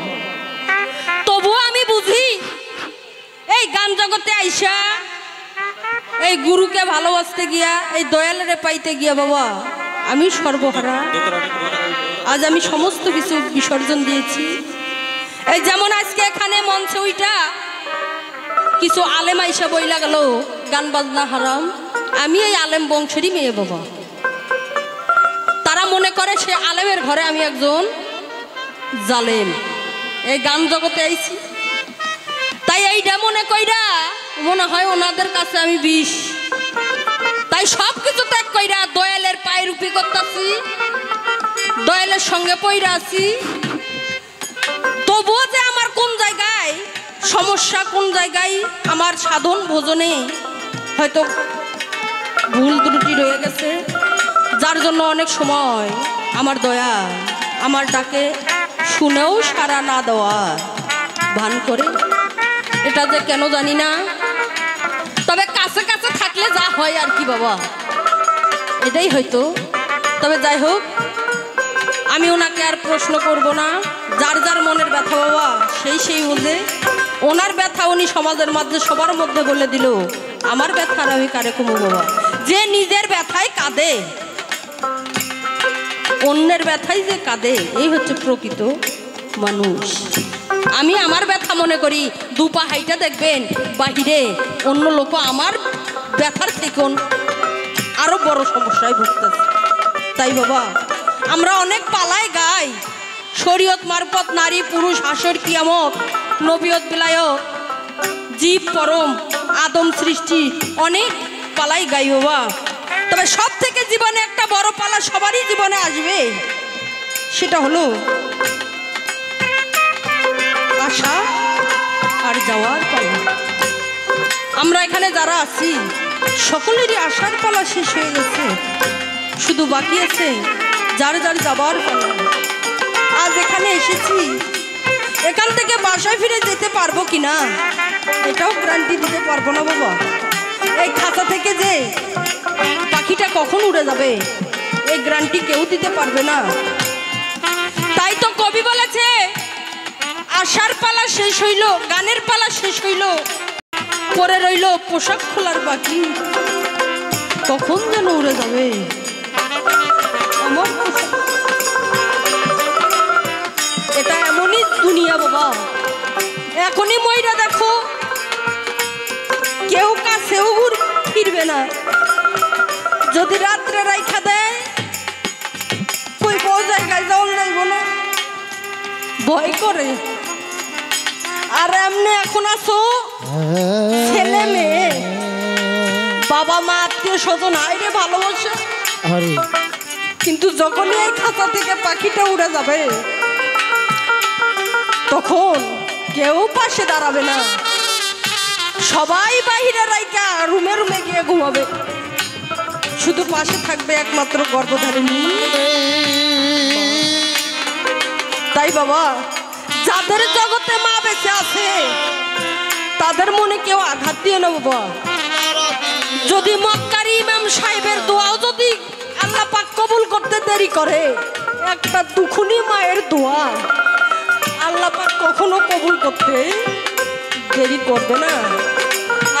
[SPEAKER 3] তবুও আমি বুঝি। এই গান জগতে আইসা এই গুরুকে ভালোবাসতে গিয়া, এই দয়ালেরে পাইতে গিয়া বাবা, আমি সর্বহারা। আজ আমি সমস্ত কিছু বিসর্জন দিয়েছি। এই যেমন আজকে এখানে মঞ্চে ওইটা কিছু আলেম আইসা বইলা গেল গান বাজনা হারাম। আমি এই আলেম বংশেরই মেয়ে বাবা। তারা মনে করে সে আলেমের ঘরে আমি একজন জালেম। এই গান জগতে আইছি, তাই এইটা মনে কইরা মনে হয় ওনাদের কাছে আমি বিষ। তাই সব কিছু ত্যাগ কইরা দয়ালের পায়ের রূপী করতেছি, দয়ালের সঙ্গে পইরা আছি। তবুও যে আমার কোন জায়গায় সমস্যা, কোন জায়গায় আমার সাধন ভোজনে হয়তো ভুল ত্রুটি রয়ে গেছে, যার জন্য অনেক সময় আমার দয়া আমার ডাকে শুনেও সাড়া না দেওয়া ভান করে, এটা যে কেন জানি না। তবে কাছে কাছে থাকলে যা হয় আর কি বাবা, এটাই হয়তো। তবে যাই হোক, আমি ওনাকে আর প্রশ্ন করব না। যার যার মনের ব্যথা বাবা সেই বোঝে। ওনার ব্যথা উনি সমাজের মধ্যে সবার মধ্যে বলে দিল, আমার ব্যথার আমি কারে কমু বাবা। যে নিজের ব্যথায় কাঁদে, অন্যের ব্যথাই যে কাঁদে, এই হচ্ছে প্রকৃত মানুষ। আমি আমার ব্যথা মনে করি, দুপা হাইটা দেখবেন বাহিরে অন্য লোক আমার ব্যথার থেকে আরো বড় সমস্যায় ভুগতেছে। তাই বাবা, আমরা অনেক পালায় গাই, শরীয়ত মারফত নারী পুরুষ হাসর কিয়ামত নবিয়ত বিলায়ত জীব পরম আদম সৃষ্টি, অনেক পালাই গাই বাবা। তবে সব থেকে জীবনে একটা বড় পালা সবারই জীবনে আসবে, সেটা হলো আসা আর যাওয়ার পালা। আমরা এখানে যারা আছি সকলেরই আসার পালা শেষ হয়ে গেছে, শুধু বাকি আছে যার যার যাবার পালা। আজ এখানে এসেছি, এখান থেকে বাসায় ফিরে যেতে পারবো কিনা এটাও গ্যারান্টি দিতে পারবো না বাবা। এই খাতা থেকে যে পাখিটা কখন উড়ে যাবে এই গ্যারান্টি কেউ দিতে পারবে না। তাই তো কবি বলেছে, আশার পালা শেষ হইল, গানের পালা শেষ হইল, পরে রইল পোশাক খোলার বাকি, কখন যেন উড়ে যাবে আমার পোশাক। এটা এমনই দুনিয়া বাবা, এখনই মইরা দেখো কেউ কাছেও ফিরবে না। যদি রাত্রে রাইখা দেয় কই বউ জায়গায় যাওয়া যাইব না, ভয় করে। আর এমনি এখন আছো ছেলে মেয়ে, বাবা মা আত্মীয় স্বজন আইরে ভালোবাসে, কিন্তু যখনই এই খাতা থেকে পাখিটা উড়ে যাবে তখন কেউ পাশে দাঁড়াবে না, সবাই বাহিরে রাইকা রুমে রুমে গিয়ে ঘুমাবে, শুধু পাশে থাকবে একমাত্র গর্ভধারিণী। তাই বাবা, যাদের জগতে মা বেঁচে আছে তাদের মনে কেউ আঘাত দিও না বাবা। যদি মক্কারি ইমাম সাহেবের দোয়াও যদি আল্লাহ পাক কবুল করতে দেরি করে, একটা দুখুনি মায়ের দোয়া আল্লাহ পাক কখনো কবুল করতে দেরি করবে না।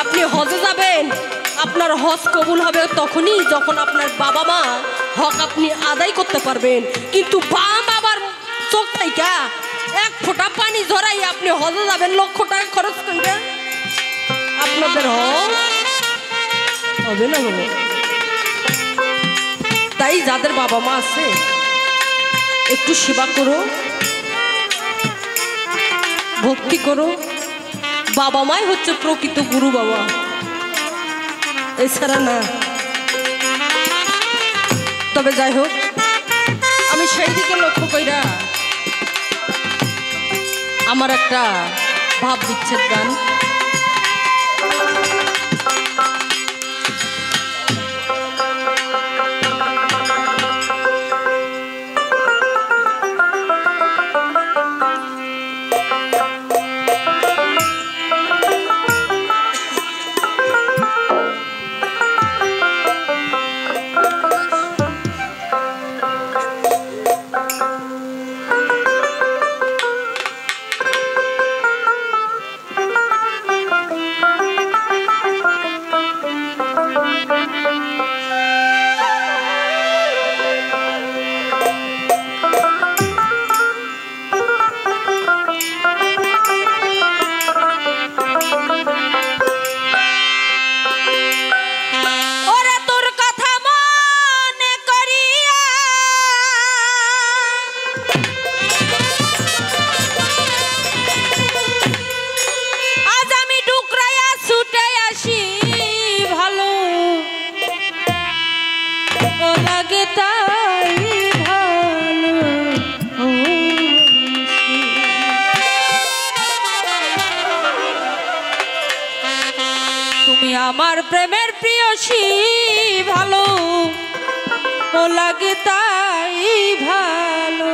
[SPEAKER 3] আপনি হজে যাবেন, আপনার হজ কবুল হবে তখনই যখন আপনার বাবা মা হক আপনি আদায় করতে পারবেন। কিন্তু বাবার চোখ থেকে এক ফোঁটা পানি ঝরাই আপনি হজে যাবেন, লক্ষ টাকা খরচ করবেন, আপনাদের হজ হবে না বাবা। তাই যাদের বাবা মা আছে একটু সেবা করো, ভক্তি করো, বাবা মাই হচ্ছে প্রকৃত গুরু বাবা, এছাড়া না। তবে যাই হোক, আমি সেই দিকে লক্ষ্য কইরা আমার একটা ভাব বিচ্ছেদ গান। আমার প্রেমের প্রিয়সী ভালো ও লাগে তাই ভালো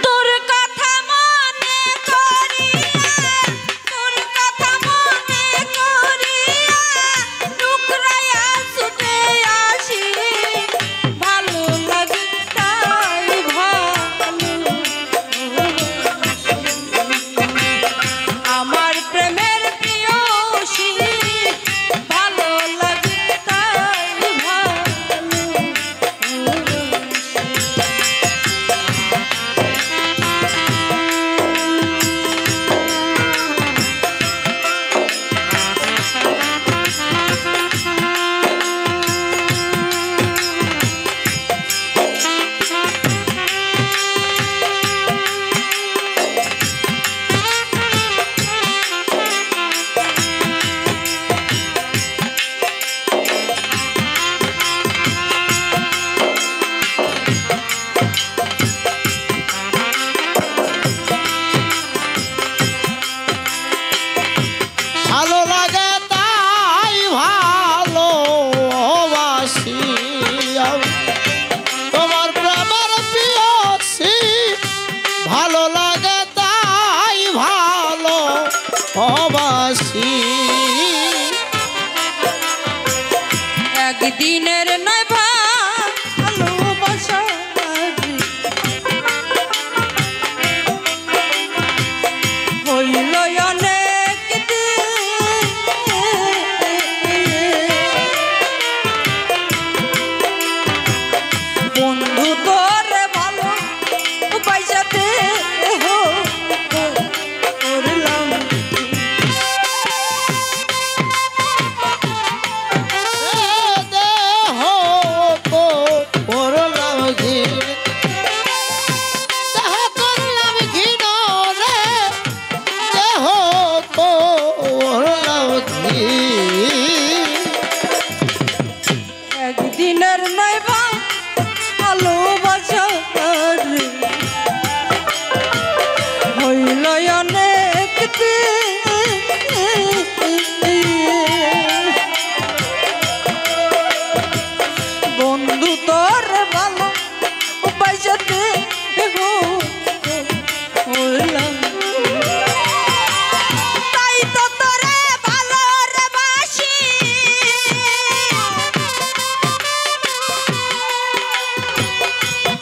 [SPEAKER 3] তোর কথা মনে করিয়া তোর কথা মনে করিয়া টুকরাইয়া ছুটে আসি ভালো লাগে তাই ভালো আমার প্রেমের বন্ধু তোরে ভালো পয়সাতে করলাম একদিনের নয় ভালোবাসা হইল অনেক বন্ধু তোর ভালো পয়সাতে হইলাম তাই তো তোরে ভালো রে বাসি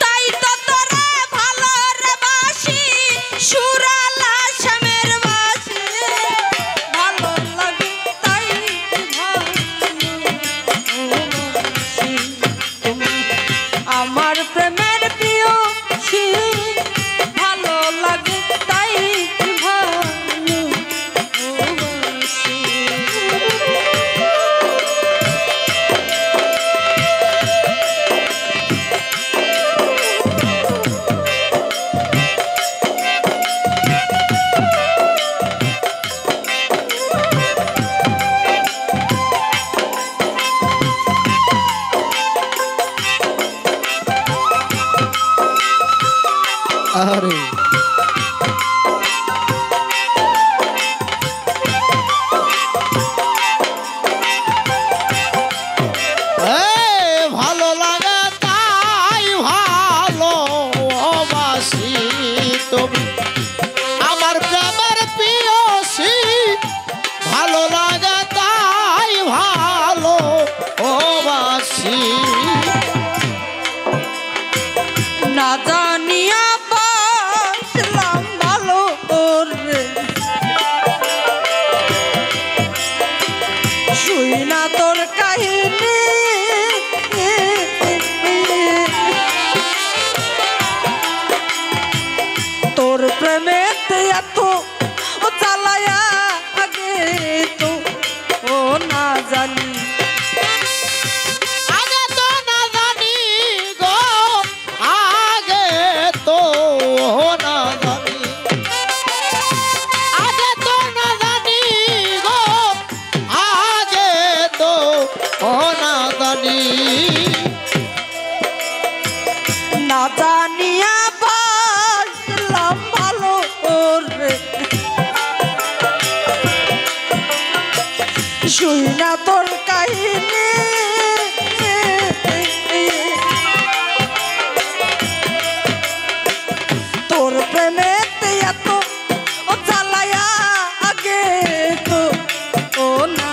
[SPEAKER 3] তাই তো তোরে ভালো রে বাসি সুরালা শ্যামের বাসি ভালো লাগে তাই ভালোবাসি তুমি আমার প্রেমের প্রিয় সে ভালো লাগে তাই ভালোবাসি
[SPEAKER 2] আরে ভালো লাগা তাই ভালোবাসি তুমি আমার প্রেমের প্রিয়সী ভালো লাগা তাই ভালোবাসি
[SPEAKER 3] না জানিয়া বাসলাম ভালো রে শুই না তোর কাহিনী তোর প্রেমেতে এত চালায়া আগে তো ও না জানি
[SPEAKER 2] আগে তো না জানি গো আগে তো না জানি আগে তো না জানি গো আগে তো না জানি
[SPEAKER 3] না জানিয়া বাসলাম ভালো রে শুই না তোর কাহিনী তোর প্রেমেতে এত চালায়া আগে তো ও না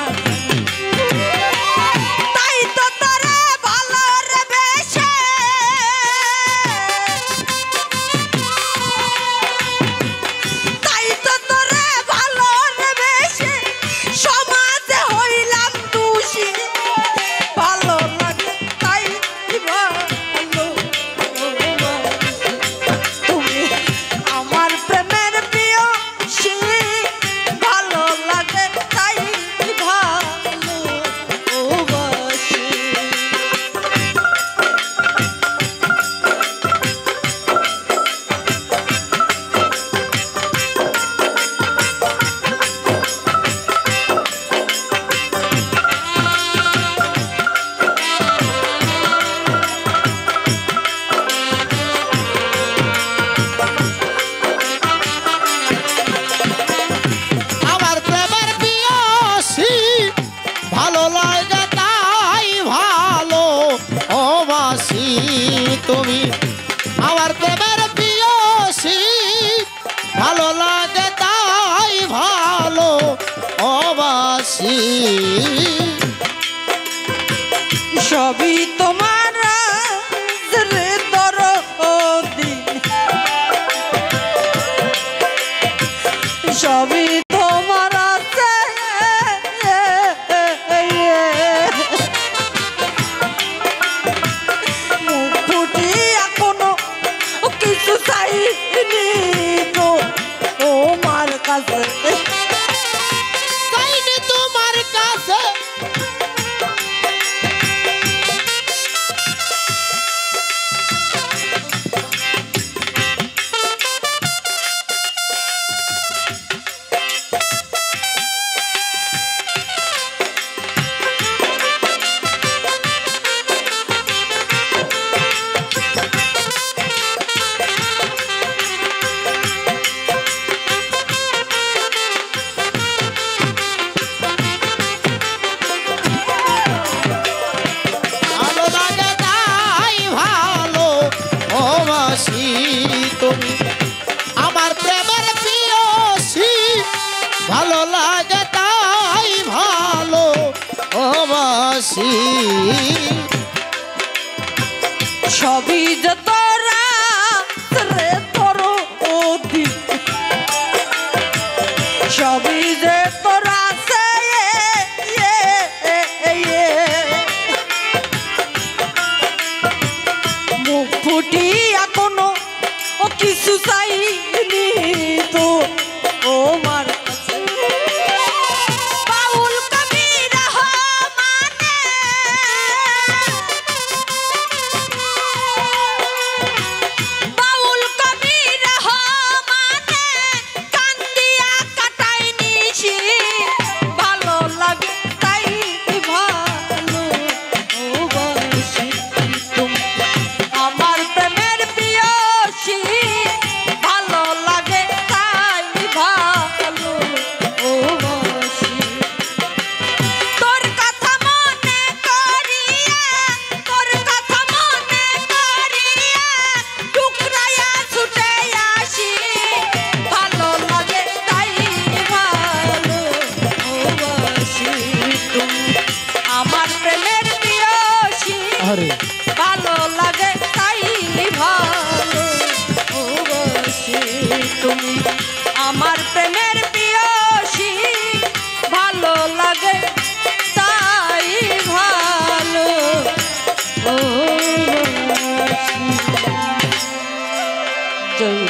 [SPEAKER 3] তাই তো তোরে ভালো রে বেশে তাই তো তোরে ভালো রে বেশে সমাজে হইলাম দোষী ভালো লাগে তাই ভালো তুমি আমার প্রেমের প্রিয় সে ভালো লাগে তাই ভালোবাসি
[SPEAKER 2] আমার প্রেমের প্রিয়সী ভালো লাগে তাই ভালোবাসি তুমি আমার প্রেমের প্রিয়সী ভালো লাগে তাই ভালোবাসি
[SPEAKER 3] সবই তোমার রে দরদি সবই তোমার আছে মুখ ফুটে
[SPEAKER 4] তুমি আমার প্রেমের প্রিয়সী ভালো লাগে তাই ভালো বাসি
[SPEAKER 3] সবই যে তোরা রে তোর অধি সবই যে তোরা সে মুখ ফুটিয়া কোনো ও কিছু চাইনি তো ও মার কাছে। বাউল কবি রহমানে বাউল কবি রহমানে কান্দিয়া কাটাই নিছি ভালো লাগে তাই ভালো বাসি তুমি আমার প্রেমের প্রিয়সী ভালো লাগে তাই ভালো বাসি তোর কথা মনে করিয়া তোর কথা মনে করিয়া টুকরাইয়া ছুটে আসি ভালো লাগে তাই ভালো বাসি তুমি আমার প্রেমের প্রিয়সী
[SPEAKER 4] আরে
[SPEAKER 3] ভালো লাগে তাই ভালো বাসি তুমি আমার প্রেমের প্রিয়সী ভালো লাগে তাই ভালো জয়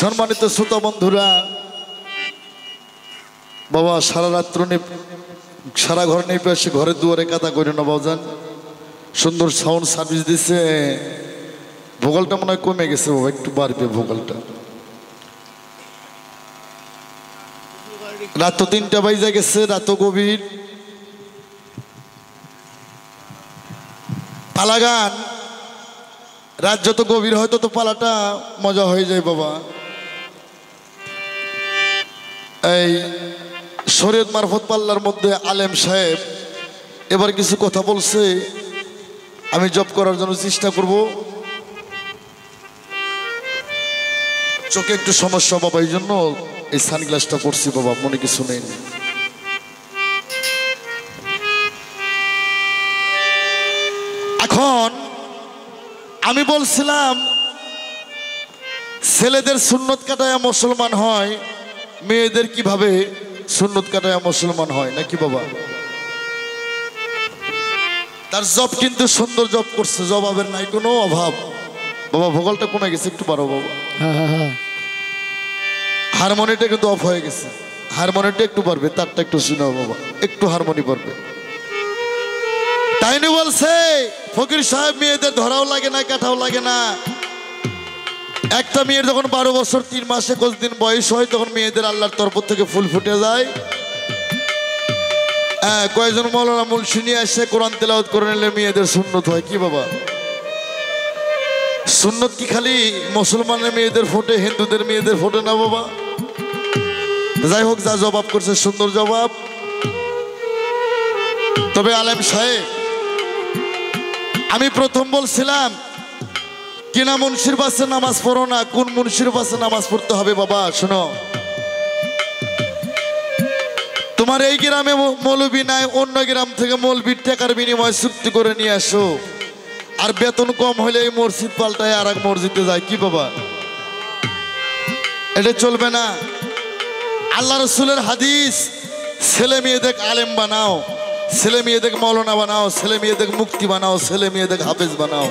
[SPEAKER 2] সম্মানিত শ্রোতা বন্ধুরা, বাবা সারা রাত্র সারা ঘর নেপে এসে ঘরের দুয়ারে কাদা করে না বাবজান, সুন্দর সাউন্ড সার্ভিস দিছে। ভোকালটা মনে হয় কমে গেছে বাবা, একটু বাড়বে ভোকালটা। রাত তো 3টা বাজে গেছে, রাত গভীর। পালা গান রাত যত গভীর হয় তত পালাটা মজা হয়ে যায় বাবা। এই শরীয়ত মারফত পাল্লার মধ্যে আলেম সাহেব এবার কিছু কথা বলছে, আমি জব করার জন্য চেষ্টা করব। চোখে একটু সমস্যা বাবা, এই জন্য এই সানগ্লাসটা পরছি বাবা, মনে কিছু নেই। এখন আমি বলছিলাম ছেলেদের সুন্নত কাটায়া মুসলমান হয়, মেয়েদের কিভাবে সুন্নত কাটায়া মুসলমান হয় নাকি বাবা? তার জব কিন্তু সুন্দর জব করছে, জবাবের নাই কোনো অভাব বাবা। ভোকালটা কমে গেছে, একটু বাড়ো বাবা। হারমোনিটা কিন্তু অফ হয়ে গেছে, হারমোনিটা একটু বাড়বে, তারটা একটু শোনাও বাবা, একটু হারমোনি বাড়বে। তাই নিয়ে বলছে ফকির সাহেব মেয়েদের ধরাও লাগে না, কাটাও লাগে না। একটা মেয়ের যখন 12 বছর 3 মাসে 21 দিন বয়স হয়, তখন মেয়েদের আল্লাহর তরফ থেকে ফুল ফুটে যায়। কয়েকজন মৌলানা মুলসি নিয়ে এসে কোরআন তেলাওয়াত করে নিলে মেয়েদের সুন্নত হয়। কি বাবা সুন্নত কি খালি মুসলমানের মেয়েদের ফোটে, হিন্দুদের মেয়েদের ফোটে না বাবা? যাই হোক, যা জবাব করছে সুন্দর জবাব। তবে আলেম সাহেব, আমি প্রথম বলছিলাম কিনা মুন্সির পাশে নামাজ পড়ো না, কোন মুন্সির পাশে নামাজ পড়তে হবে বাবা? শোনো, তোমার এই গ্রামে মৌলবি নাই, অন্য গ্রাম থেকে মৌলবির টাকার বিনিময়ে চুক্তি করে নিয়ে আসো, আর বেতন কম হলে এই মসজিদ পাল্টায় আর এক মসজিদে যায়। কি বাবা, এটা চলবে না। আল্লাহ রসুলের হাদিস, ছেলে মেয়েদের আলেম বানাও, ছেলে মেয়েদের মৌলানা বানাও, ছেলে মেয়েদের মুক্তি বানাও, ছেলে মেয়েদের হাফেজ বানাও।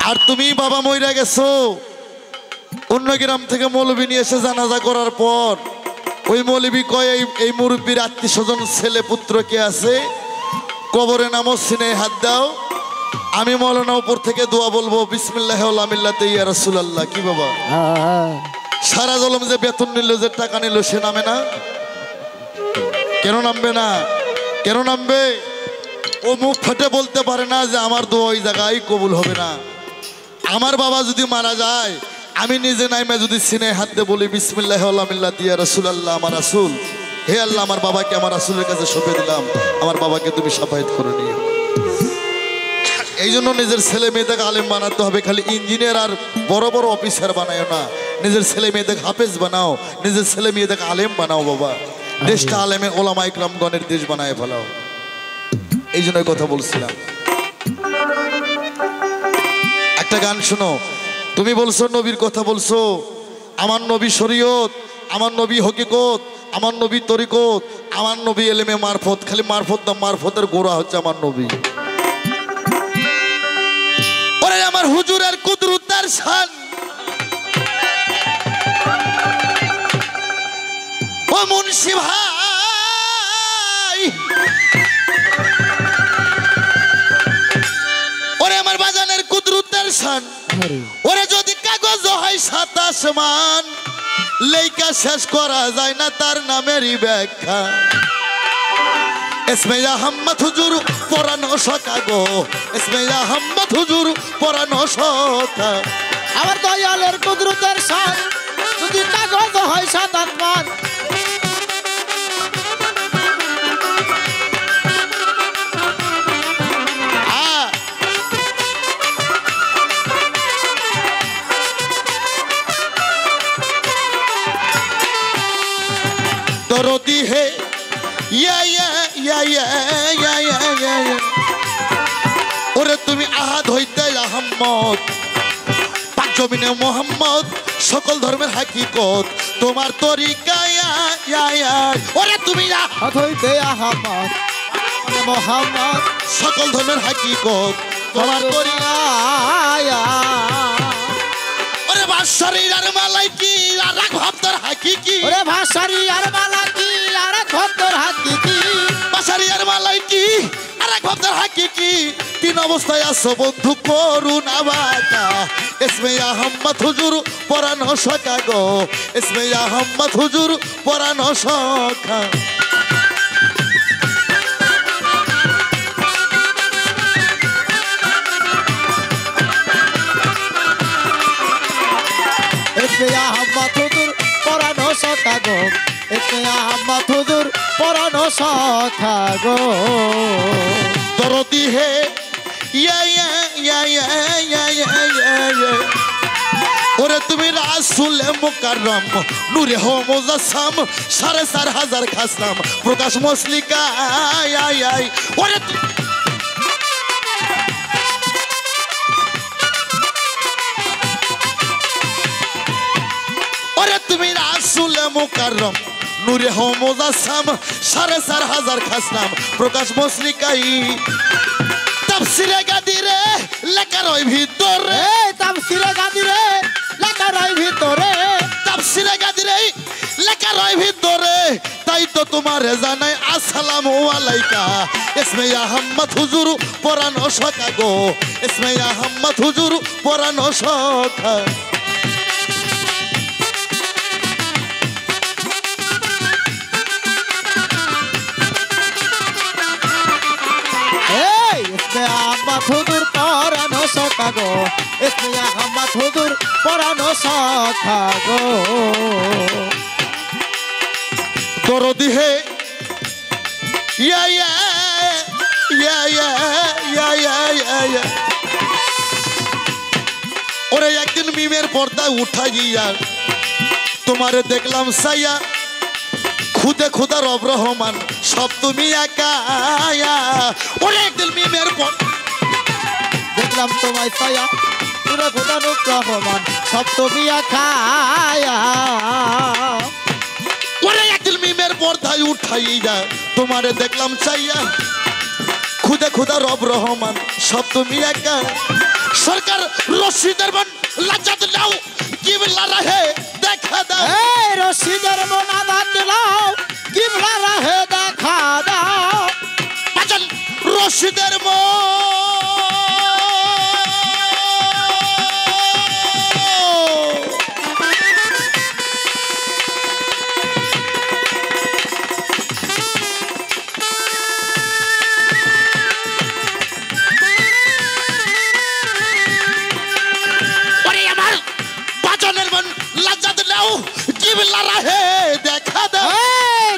[SPEAKER 2] আর তুমি বাবা মইরা গেছো, অন্য গ্রাম থেকে মৌলবী নিয়ে এসে জানাজা করার পর ওই মৌলবী কয় এই মুরব্বীর আত্মীয় স্বজন ছেলে পুত্র কে আছে, কবরে নামো, সিনে হাত দাও, আমি মৌলানা উপর থেকে দোয়া বলবো, বিসমিল্লাহ আল্লাহ ইয়া রাসূলুল্লাহ। কি বাবা, সারা জলম যে বেতন নিল, যে টাকা নিল, সে নামে না? কেন নামবে না? কেন নামবে? ও মুখ ফেটে বলতে পারে না যে আমার দোয়া ওই জায়গায় কবুল হবে না। আমার বাবা যদি মারা যায়, আমি নিজে নাইমে যদি সিনে হাত দিয়ে বলি, বিসমিল্লাহ আল্লাহ ইয়া রাসূলুল্লাহ, আমার রাসূল, হে আল্লাহ, আমার বাবাকে আমার রাসূলের কাছে সঁপে দিলাম, আমার বাবাকে তুমি সাফায়াত করে নিও। এই জন্য নিজের ছেলে মেয়েদেরকে আলেম বানাতে হবে। খালি ইঞ্জিনিয়ার আর বড় বড় অফিসার বানায় না, নিজের ছেলে মেয়েদেরকে হাফেজ বানাও, নিজের ছেলে মেয়েদেরকে আলেম বানাও বাবা। দেশটা আলেমে ওলামা ইকরামগণের দেশ বানায় ফেলাও। এই জন্যই কথা বলছিলাম। একটা গান শোনো। তুমি বলছো নবীর কথা বলছো, আমার নবী শরীয়ত, আমার নবী হকিকত, আমার নবী তরিকত, আমার নবী এলেমে মারফত। খালি মারফত না, মারফতের গোড়া হচ্ছে আমার নবী। ওরে আমার হুজুরের কুদরতের শান, ও মুন্সি ভাই, ওরে আমার বাজানের কুদরতের শান, ওরে যদি কাগজ হয় 27 মান, লেখা শেষ করা যায় না তার নামেরই ব্যাখ্যা। ইসমে আহমদ হুজুর পরানো শখা গো, ইসমে আহমদ হুজুর পরানো শখা।
[SPEAKER 4] আমার দয়ালের কুদরতের শান, যদি কাগজ হয় 27 মান,
[SPEAKER 2] দরদি হে ইয়া ইয়া ইয়া ইয়া ইয়া ইয়া ইয়া। ওরে তুমি আহাদ হইতে আহম্মদ, পাক জমিনে মোহাম্মদ, সকল ধর্মের হাকিকত তোমার তরিকা ইয়া ইয়া ইয়া। ওরে তুমি
[SPEAKER 4] আহাদ হইতে আহম্মদ মোহাম্মদ,
[SPEAKER 2] সকল ধর্মের হাকিকত তোমার তরিকা। ওরে বাদশাহী আর মালাইকি আর এক ভক্তর হাকিকি,
[SPEAKER 4] ওরে ভাষারি আর মালাকি আর এক ভক্তর হাকিকি,
[SPEAKER 2] বাদশাহী আর মালাইকি আর এক ভক্তর হাকিকি। তিন অবস্থায় আছো বন্ধু করুণা বাঁকা। ইসমে আহমদ হুজুর পরানো শখা গো, ইসমে আহমদ হুজুর পরানো শখা।
[SPEAKER 4] ইসমে আহমদ হুজুর পরানো শখা গো, ইসমে আহমদ হুজুর পরানো শখা গো।
[SPEAKER 2] দরদি হে ইয়া ইয়া ইয়া ইয়া ইয়া ইয়া ইয়া। ওরে তুমি রাসূলে মুকাররম, নূরে হো মুজাসসাম, 4,500 খাসলাম, প্রকাশ মসলিকা আয় আয়। ওরে ওরে তুমি রাসূলে মুকাররম, নূরে হো মুজাসসাম, 4,500 খাসলাম, প্রকাশ মসলিকাই। তাফসিরে গাদিরে লেখা রয় ভিতরে,
[SPEAKER 4] তাফসিরে গাদিরে লেখা রয় ভিতরে,
[SPEAKER 2] তাফসিরে গাদিরে লেখা রয় ভিতরে। তাই তো তোমারে জানাই আসসালামু আলাইকা। ইসমে আহমদ হুজুর পরানো শখা গো, ইসমে আহমদ হুজুর পরানো শখা।
[SPEAKER 4] ইসমে আহমদ হুজুর পরানো শখা গো, ইসমে আহমদ হুজুর পরানো শখা গো।
[SPEAKER 2] দরদি হে ইয়া ইয়া ইয়া ইয়া ইয়া ইয়া ইয়া ইয়া। ওরে একদিন মিমের পর্দা উঠাইয়া তোমারে দেখলাম সাইয়া, খুদে খুদা রব রহমান সব তুমি একা। ওরে একদিন মিমের
[SPEAKER 4] দেখলাম তোমায় ছায়া, পুরো খোদানো রহমান সব তুমি একা।
[SPEAKER 2] ওরে একদিন মিমের পর্দায় উঠাইয়া তোমারে দেখলাম চাইয়া, খুদে খুদা রব রহমান সব তুমি একা। সরকার রশিদের মন লজ্জা দিলাও কিবলা রাহে দেখা দাও
[SPEAKER 4] এই রশিদের মন আদাত দিলাও কিবলা রাহে দেখা দাও
[SPEAKER 2] বাজান রশিদের মন কিবলা রাহে দেখা দাও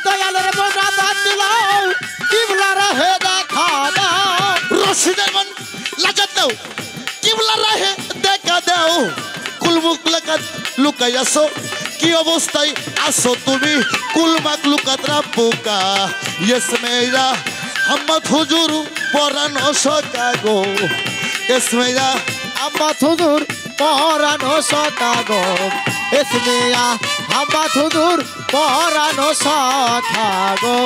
[SPEAKER 4] দয়ালের মন আদাত দিলাও কিবলা রাহে দেখা দাও
[SPEAKER 2] রশিদের মন লাজাত দাও কিবলা রাহে দেখা দাও কুলমুক লাকাত লুকাই আসো কি অবস্থায় আসো তুমি কুলমাক লুকাত রাব্বুকা ইয়েস মেরা হাম্মদ হুজুর পরানো সকাগো ইয়েস মেরা
[SPEAKER 4] আম্মা হুজুর পরানো সকাগো ইসমিয়া আম্মা হুজুর পরানো সকাগো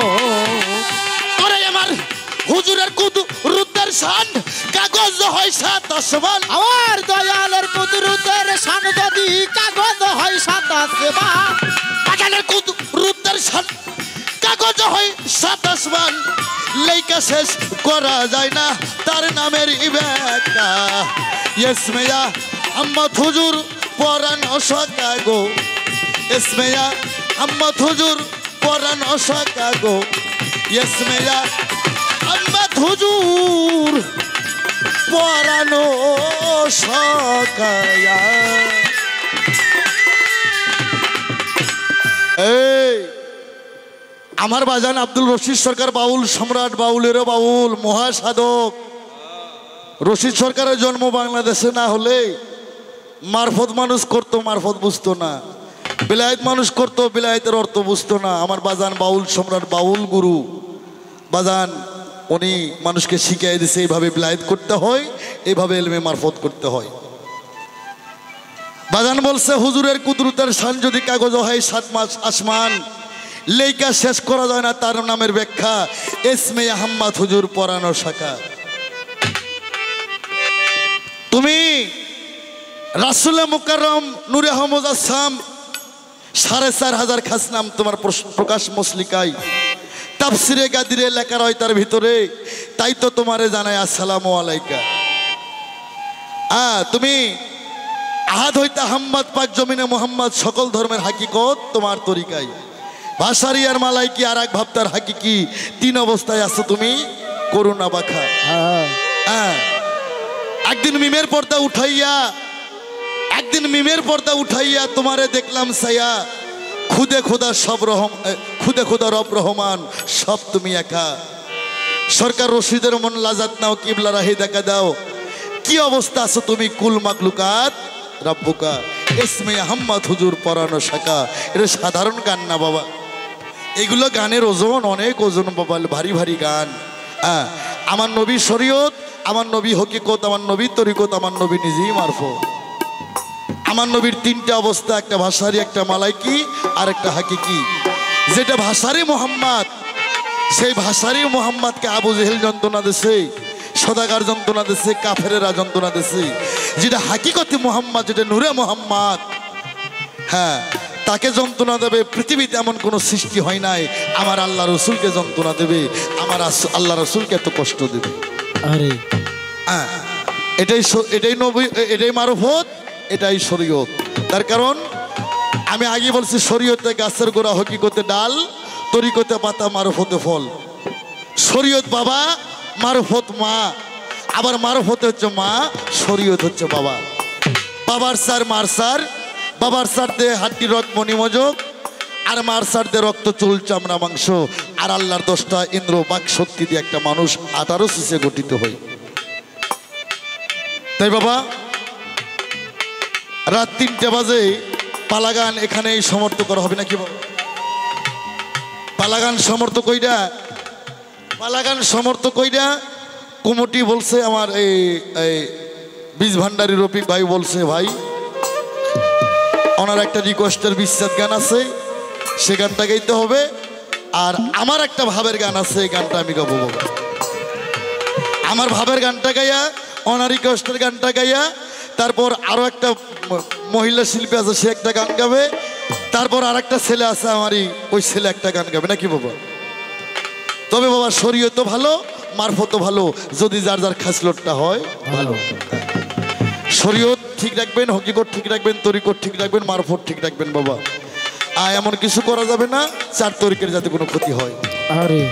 [SPEAKER 2] ওরে আমার হুজুরের কুদরতের শান কাগজ হয় সাত আসমান
[SPEAKER 4] আমার দয়ালের কুদরতের শান যদি কাগজ হয় সাত আসমান
[SPEAKER 2] বাগানের কুদরতের শান কাগজ হয় সাত আসমান লেখা শেষ করা যায় না তার নামের ব্যাখ্যা ইসমিয়া আম্মদ হুজুর পরানো সকাগো ইসমিয়া আম্মদ হুজুর পরানো সকাগো ইসমিয়া আম্মদ হুজুর পরানো সকায়া এই আমার বাজান আব্দুল রশিদ সরকার বাউল সম্রাট বাউলেরও বাউল মহাসাধক রশিদ সরকারের জন্ম বাংলাদেশে না হলে মারফত মানুষ করতো মারফত বুঝতো না বিলায়েত মানুষ করতো বিলায়েতের অর্থ বুঝতো না আমার বাজান বাউল সম্রাট বাউল গুরু বাজান উনি মানুষকে শিখিয়ে দিছে এইভাবে বিলায়েত করতে হয় এইভাবে এলমে মারফত করতে হয় বাজান বলছে হুজুরের কুদরতের শান যদি কাগজ হয় সাত মাস আসমান লেখা শেষ করা যায় না তার নামের ব্যাখ্যা ইসমে আহমদ হুজুর পরানো শাখা তুমি রাসূলে মুকাররম নূরে আহমদ আসসাম ৪,৫০০ খাসনাম তোমার প্রকাশ মসলিকায় তাফসিরে গাদিরে লেখা রয় তার ভিতরে তাই তো তোমারে জানাই আসসালামু আলাইকা তুমি আহাদ হইতে আহম্মদ পাক জমিনে মোহাম্মদ সকল ধর্মের হাকিকত তোমার তরিকায় ভাষারি আর মালাইকি আর এক ভাবতার হাকিকি তিন অবস্থায় আছো তুমি করুণা বাখা একদিন মিমের পর্দা উঠাইয়া তোমারে দেখলাম সায়া খুদে খোদা রব রহমান সব তুমি একা সরকার রশিদের মন লাজাত নাও কিবলা রাহে দেখা দাও কি অবস্থা আছো তুমি কুল মাকলুকাত রাব্বুকা ইসমে আহমদ হুজুর পরানো শাখা এটা সাধারণ গান না বাবা এগুলো গানের ওজন অনেক ওজন বাবা ভারী ভারী গান আমার নবী শরীয়ত আমার নবী হকিকত আমার নবী তরিকত আমার নবী নিজেই মারফত আমার নবীর তিনটা অবস্থা একটা ভাষারি একটা মালাইকি আর একটা হাকিকি যেটা ভাষারি মোহাম্মদ সেই ভাষারি মোহাম্মদকে আবু জেহেল যন্ত্রণা দিছে সদাগার যন্ত্রণা দিছে কাফেরেরা যন্ত্রণা দিছে যেটা হাকিকতি মোহাম্মদ যেটা নূরে মোহাম্মদ হ্যাঁ তাকে যন্ত্রণা দেবে পৃথিবীতে এমন কোনো সৃষ্টি হয় নাই আমার আল্লাহ রসুলকে যন্ত্রণা দেবে আমার আল্লাহ রসুলকে এত কষ্ট দেবে
[SPEAKER 4] আরে
[SPEAKER 2] হ্যাঁ এটাই মারফত এটাই শরীয়ত তার কারণ আমি আগে বলছি শরীয়তে গাছের গোড়া হকিকতে ডাল তরিকতে পাতা মারফতে ফল শরীয়ত বাবা মারফত মা আবার মারফতে হচ্ছে মা শরীয়ত হচ্ছে বাবা বাবার সার মার সার বাবার সার দিয়ে হাড্ডি রক মণিমজক আর মার সার দিয়ে রক্ত চুল চামড়া মাংস আর আল্লাহর 10টা ইন্দ্র বাক শক্তি দিয়ে একটা মানুষ 18 সিসে গঠিত হয় তাই বাবা রাত 3টে বাজে পালাগান এখানেই সমর্থ করা হবে নাকি বাবা পালাগান সমর্থ কইরা কমিটি বলছে আমার এই বীজ ভান্ডারী রফিক ভাই বলছে ভাই ওনার একটা রিকোয়েস্টের বিচ্ছেদ গান আছে সে গানটা গাইতে হবে আর আমার একটা ভাবের গান আছে এই গানটা আমি গাবো বাবা আমার ভাবের গানটা গাইয়া অনারি কষ্টের গানটা গাইয়া তারপর আরো একটা মহিলা শিল্পী আছে, সে একটা গান গাবে, তারপর আর একটা ছেলে আছে আমারই, ওই ছেলে একটা গান গাবে, নাকি বাবা? তবে বাবা শরীয়ত তো ভালো, মারফতও ভালো, যদি যার যার খাসলতটা হয় ভালো। শরীয়ত ঠিক রাখবেন, হকিকত ঠিক রাখবেন, তরিকত ঠিক রাখবেন, মারফত ঠিক রাখবেন বাবা। আর এমন কিছু করা যাবে না চার তরিকের যাতে কোনো ক্ষতি হয়।
[SPEAKER 4] আরে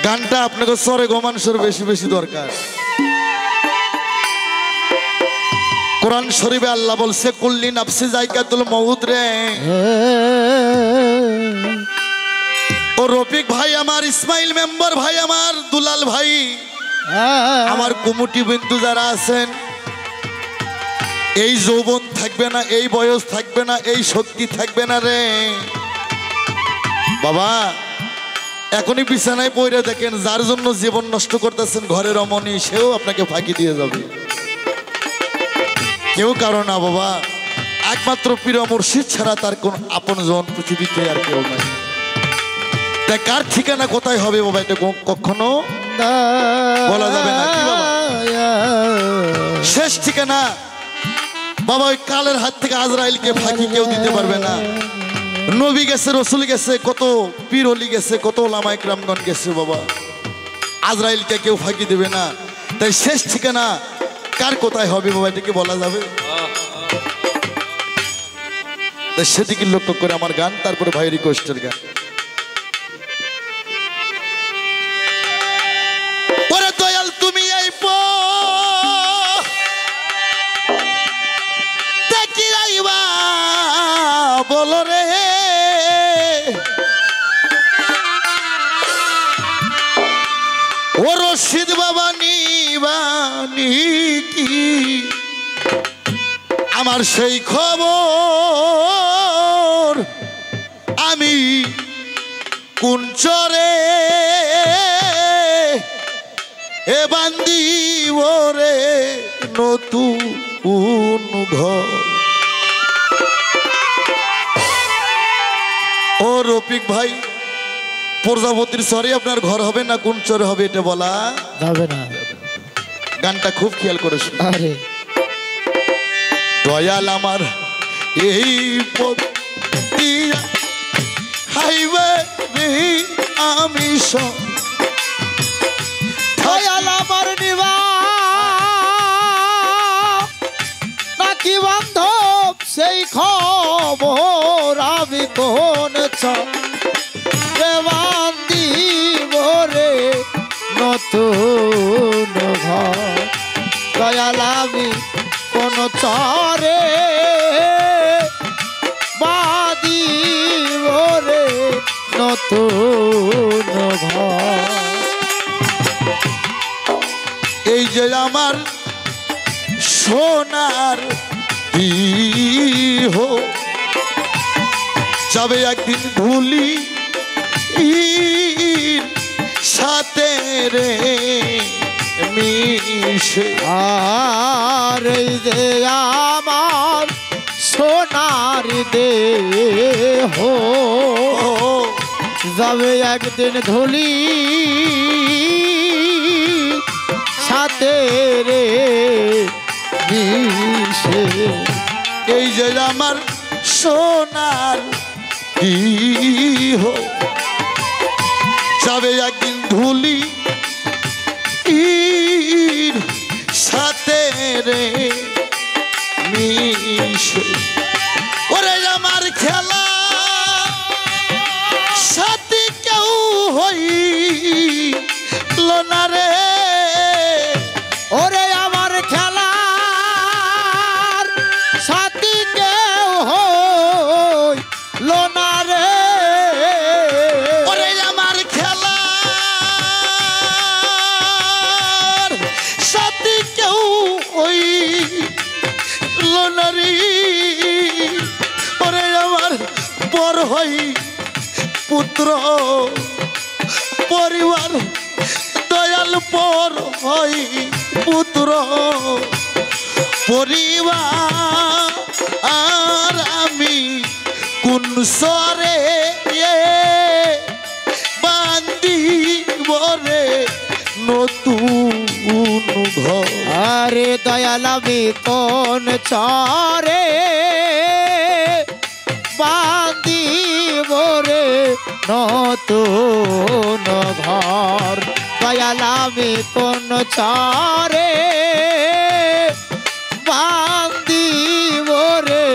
[SPEAKER 2] গানটা আপনাকে সরে গোমাংসের বেশি বেশি দরকার। কোরআন শরীফে আল্লাহ বলছে কুল্লি নাফসি যায়কাতুল মউত রে। ও রফিক ভাই আমার, ইসমাইল মেম্বার ভাই আমার, দুলাল ভাই আমার, কমিটি বিন্দু যারা আছেন, এই যৌবন থাকবে না, এই বয়স থাকবে না, এই শক্তি থাকবে না রে বাবা। এখনই বিছানায় পড়ে দেখেন, যার জন্য জীবন নষ্ট করতেছেন ঘরের রমণী, সেও আপনাকে ফাঁকি দিয়ে যাবে। কেউ কারো না বাবা, একমাত্র পীর মুর্শিদ ছাড়া তার কোন আপন জন পৃথিবীতে আর কেউ নাই। তাই কার ঠিকানা কোথায় হবে বাবা, এটা কখনো বলা যাবে না। কি বাবা শেষ ঠিকানা বাবা, ওই কালের হাত থেকে আজরাইলকে ফাঁকি কেউ দিতে পারবে না। নবী গেছে, রসুল গেছে, কত পীর ওলি গেছে, কত ওলামা ইকরামগণ গেছে বাবা, আজরাইলকে কেউ ফাঁকি দেবে না। তাই শেষ ঠিকানা কার কোথায় হবে বাবা, এটা কি বলা যাবে? সেদিকে লক্ষ্য করে আমার গান, তারপরে ভাই রিকোয়েস্টের গান। ওরে দয়াল তুমি এই দেখি আইবা বলো রে, ও রশিদ বাবা নিবানি কি আমার সেই খবর, আমি কোন চরে এ বান্দি ওরে নতুন ঘর। ও রফিক ভাই, প্রজাপতির চরে আপনার ঘর হবে না কোন চরে হবে এটা বলা
[SPEAKER 4] যাবে না।
[SPEAKER 2] গানটা খুব খেয়াল করে শুনুন।
[SPEAKER 4] আরে
[SPEAKER 2] দয়াল আমার এই পথ দিয়া হাইবে আমি
[SPEAKER 4] দয়াল আমার নিবা নাকি বান্ধব সেই খবর, আমি কোন বান্দি বরে নতুন ঘর। দয়াল আমি কোন চরে বাদি বরে নতুন ঘর।
[SPEAKER 2] এই যে আমার সোনার ইহ যাবে একদিন ধুলি সাথে রে মিশে।
[SPEAKER 4] আর এই যে আমার সোনার দেহ যাবে একদিন ধুলি সাথে রে মিশে।
[SPEAKER 2] এই যে আমার সোনার ইহ যাবে একদিন ধুলি সাথে রে মিশে। ওরে আমার খেলা সাথী কেউ হইল না রে,
[SPEAKER 4] ওরে আমার খেলার সাথী কেউ হইল না রে।
[SPEAKER 2] ওরে আমার খেলার সাথী কেউ হইল না রে। ওরে আমার পর হই পুত্র পরিবার, দয়াল পর হই পুত্র পরিবার, আর আমি কোন সরে
[SPEAKER 4] আরে দয়াল আমি কোন চরে বান্দিব রে নতুন ঘর দয়াল আমি কোন চরে বান্দিব রে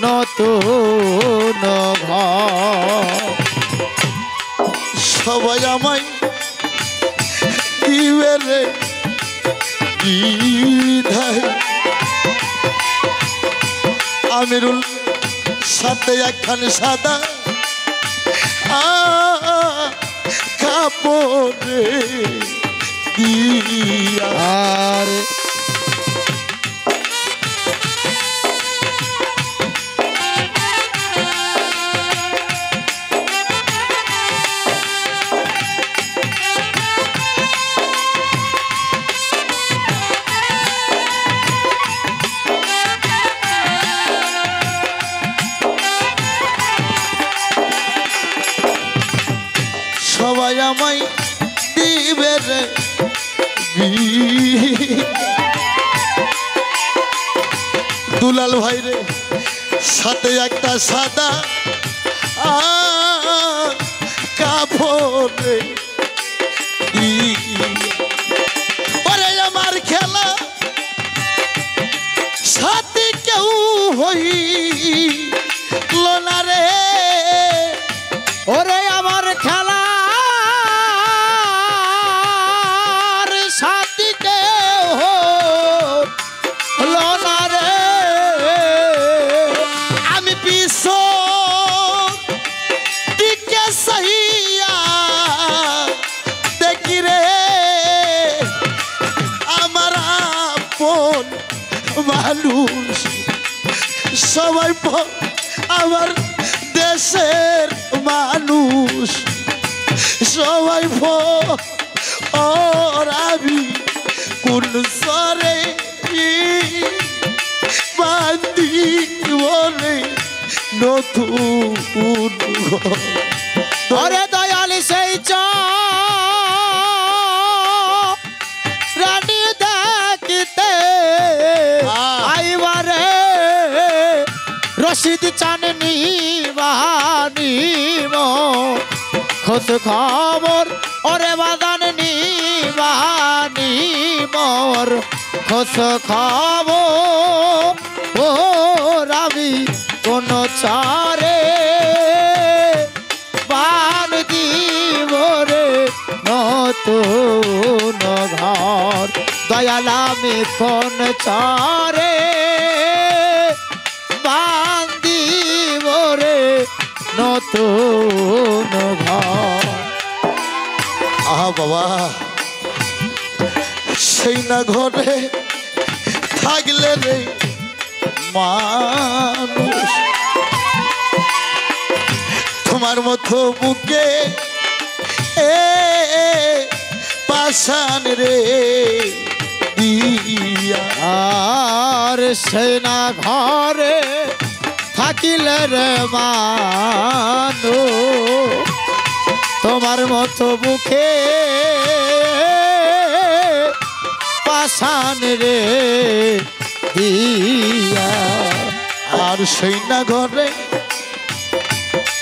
[SPEAKER 4] নতুন ঘর
[SPEAKER 2] সবাই আমায় দিবে রে বিধায় আমিরুল সাথে একখান সাদা কাপড়ে দিয়া
[SPEAKER 4] আর
[SPEAKER 2] সবাই আমায় দিবে রে দুলাল ভাই রে সাথে একটা সাদা কাপড়ে ওরে আমার খেলা সাথে কেউ হইল না রে
[SPEAKER 4] ওরে আমার খেলা সাথী কেউ হলো না রে
[SPEAKER 2] আমি পিছন দিকে সহিয়া দেখি রে আমার আপন মানুষ সবাই আমার দেশের মানুষ সবাই আমি কোন সরে বান্দি বলে নতুন
[SPEAKER 4] ওরে দয়াল সেই রানী দেখিতে আইবারে রশিদ চাননি বানিব খোঁজ খবর ওরে বাদান নিবানিবর খোঁজ খবর আমি কোন চারে বান দিব রে নতুন ঘর দয়াল আমি কোন চারে বান দিব রে নতুন ঘর
[SPEAKER 2] আহা বাবা সেই না ঘরে থাকলে রে মানুষ তোমার মতো বুকে পাশান রে দিয়া
[SPEAKER 4] আর সেনা ঘরে থাকিলে রে মানু তোমার মতো বুকে পাশান রে দিয়া
[SPEAKER 2] আর সেই না ঘরে